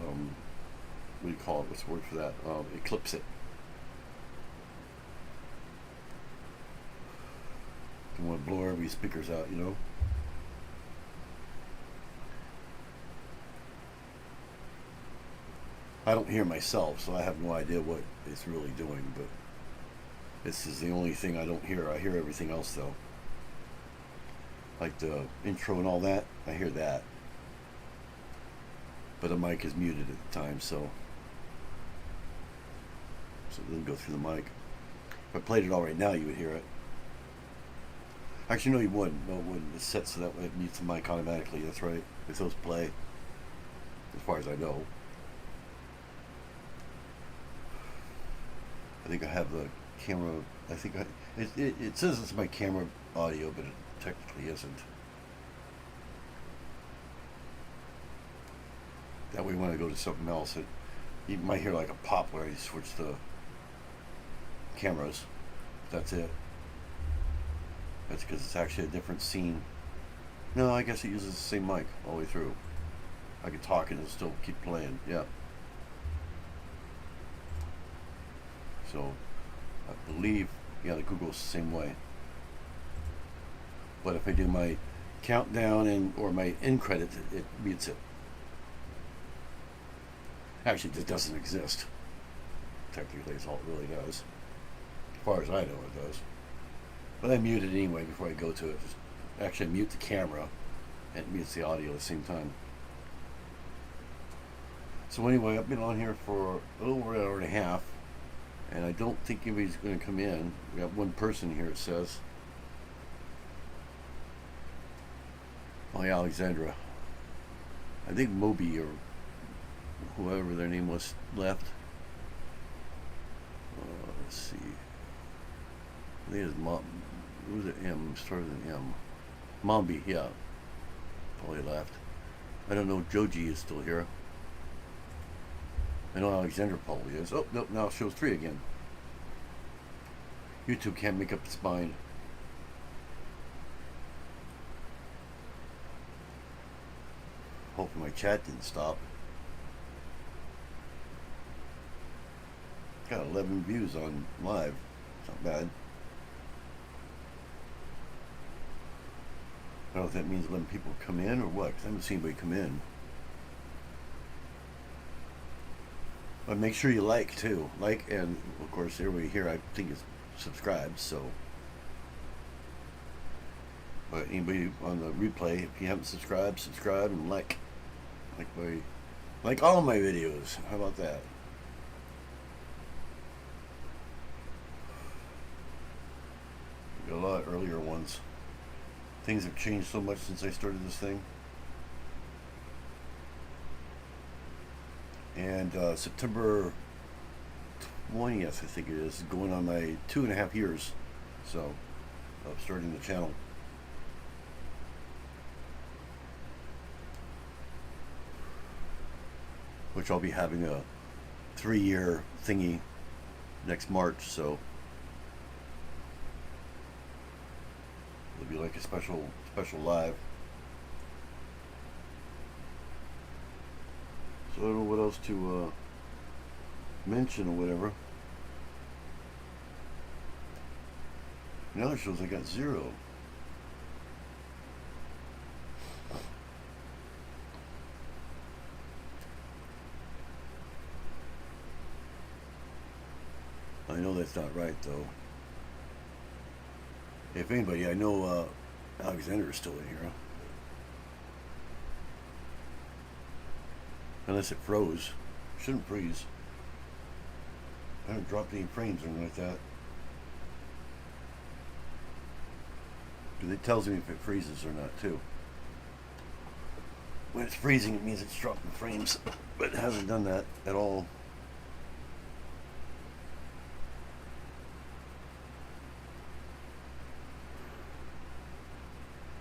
do you call it? What's the word for that? Eclipse it. Don't want to blow every speakers out, you know. I don't hear myself, so I have no idea what it's really doing, but this is the only thing I don't hear. I hear everything else though. Like the intro and all that, I hear that. But the mic is muted at the time, so it doesn't go through the mic. If I played it all right now, you would hear it. Actually, no, you wouldn't. No, it wouldn't. It's set so that it mutes the mic automatically. That's right. If those play, as far as I know. I think I have the camera. I think it says it's my camera audio, but it technically isn't. That way, when I go to something else, you might hear like a pop where I switch the cameras. That's it. That's because it's actually a different scene. No, I guess it uses the same mic all the way through. I could talk and it'll still keep playing. Yeah. So, I believe, yeah, the Google's the same way. But if I do my countdown or my end credits, it mutes it. Actually, it just doesn't exist. Technically, it's all it really does. As far as I know, it does. But I mute it anyway before I go to it. Just actually mute the camera and it mutes the audio at the same time. So anyway, I've been on here for a little over an hour and a half. And I don't think anybody's going to come in. We got one person here, it says. Oh, yeah, Alexandra. I think Moby or whoever their name was left. Let's see. I think it's who was it? M. Started with an M. Mombi, yeah. Probably left. I don't know if Joji is still here. I know Alexandra probably is. Oh, nope, now it shows 3 again. YouTube can't make up its mind. Hoping my chat didn't stop. Got 11 views on live. It's not bad. I don't know if that means letting people come in or what, because I haven't seen anybody come in. But make sure you like too. Like, and of course everybody here I think is subscribed, so. But anybody on the replay, if you haven't subscribed, subscribe and like all my videos. How about that? lot of earlier ones. Things have changed so much since I started this thing. And September 20th, I think it is, going on my 2.5 years, so, of starting the channel. Which I'll be having a 3-year thingy next March, so it'll be like a special live. So I don't know what else to mention or whatever. Now it shows I got 0. I know that's not right, though. If anybody, I know Alexander is still in here. Unless it froze. Shouldn't freeze. I haven't dropped any frames or anything like that. Because it tells me if it freezes or not, too. When it's freezing, it means it's dropping frames. But it hasn't done that at all.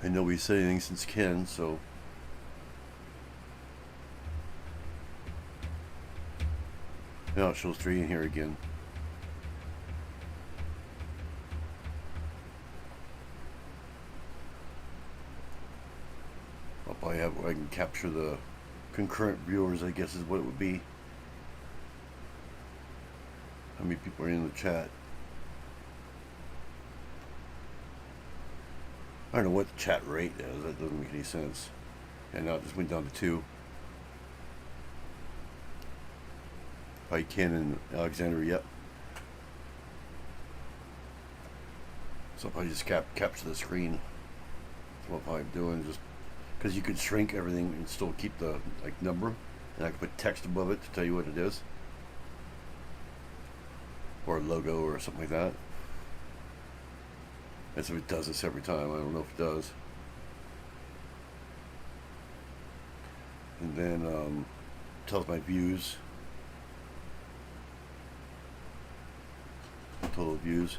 And nobody's said anything since Ken, so now it shows 3 in here again. I'll probably have where I can capture the concurrent viewers, I guess is what it would be. How many people are in the chat? I don't know what the chat rate is. That doesn't make any sense. And now it just went down to 2. Probably Ken and Alexander, yep. So I'll probably just capture the screen. That's what I'll probably be doing, just because you could shrink everything and still keep the number, and I could put text above it to tell you what it is, or a logo or something like that. As if it does this every time. I don't know if it does. And then tells my views, total views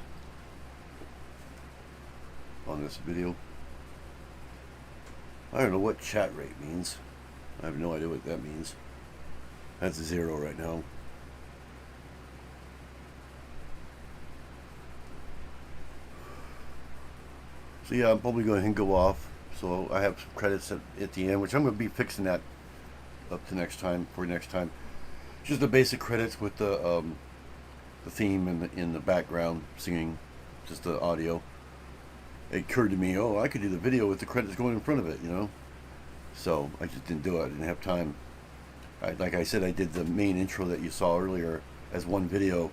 on this video. I don't know what chat rate means. I have no idea what that means. That's 0 right now. So yeah, I'm probably going to go off. So I have some credits at the end, which I'm going to be fixing that up to next time. Just the basic credits with the theme in the background singing, just the audio. It occurred to me, oh, I could do the video with the credits going in front of it, you know. So I just didn't do it. I didn't have time. Like I said, I did the main intro that you saw earlier as one video,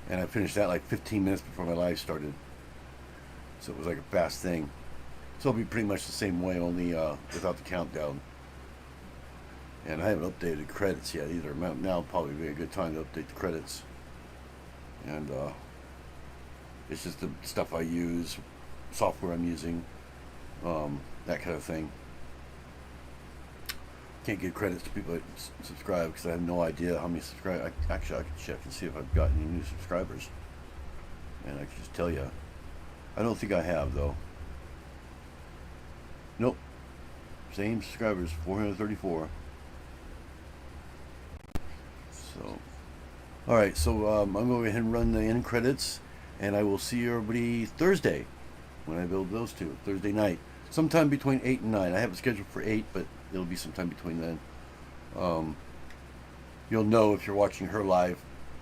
and I finished that like 15 minutes before my live started. So it was like a fast thing. So it'll be pretty much the same way, only without the countdown. And I haven't updated credits yet either. Now will probably be a good time to update the credits. And it's just the stuff I use, software I'm using, that kind of thing. Can't give credits to people that subscribe because I have no idea how many subscribers. Actually, I could check and see if I've got any new subscribers. And I can just tell you. I don't think I have, though. Nope. Same subscribers, 434. So, alright, so I'm going to go ahead and run the end credits, and I will see everybody Thursday when I build those two. Thursday night. Sometime between 8 and 9. I have it scheduled for 8, but it'll be sometime between then. You'll know if you're watching her live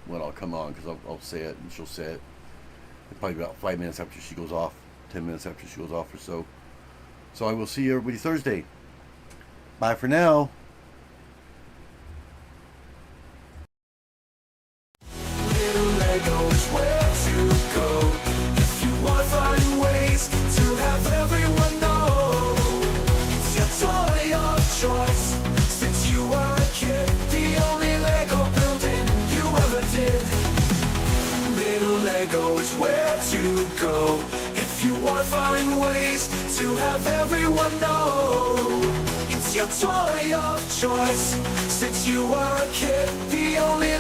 when I'll come on, because I'll say it and she'll say it. Probably about 5 minutes after she goes off, 10 minutes after she goes off or so. So I will see everybody Thursday. Bye for now. Little Legos, where to go? If you want to find ways to have everyone know, it's your toy of choice. Since you were a kid, the only Lego building you ever did. Little Legos, where to go? If you find ways to have everyone know it's your toy of choice. Since you were a kid, the only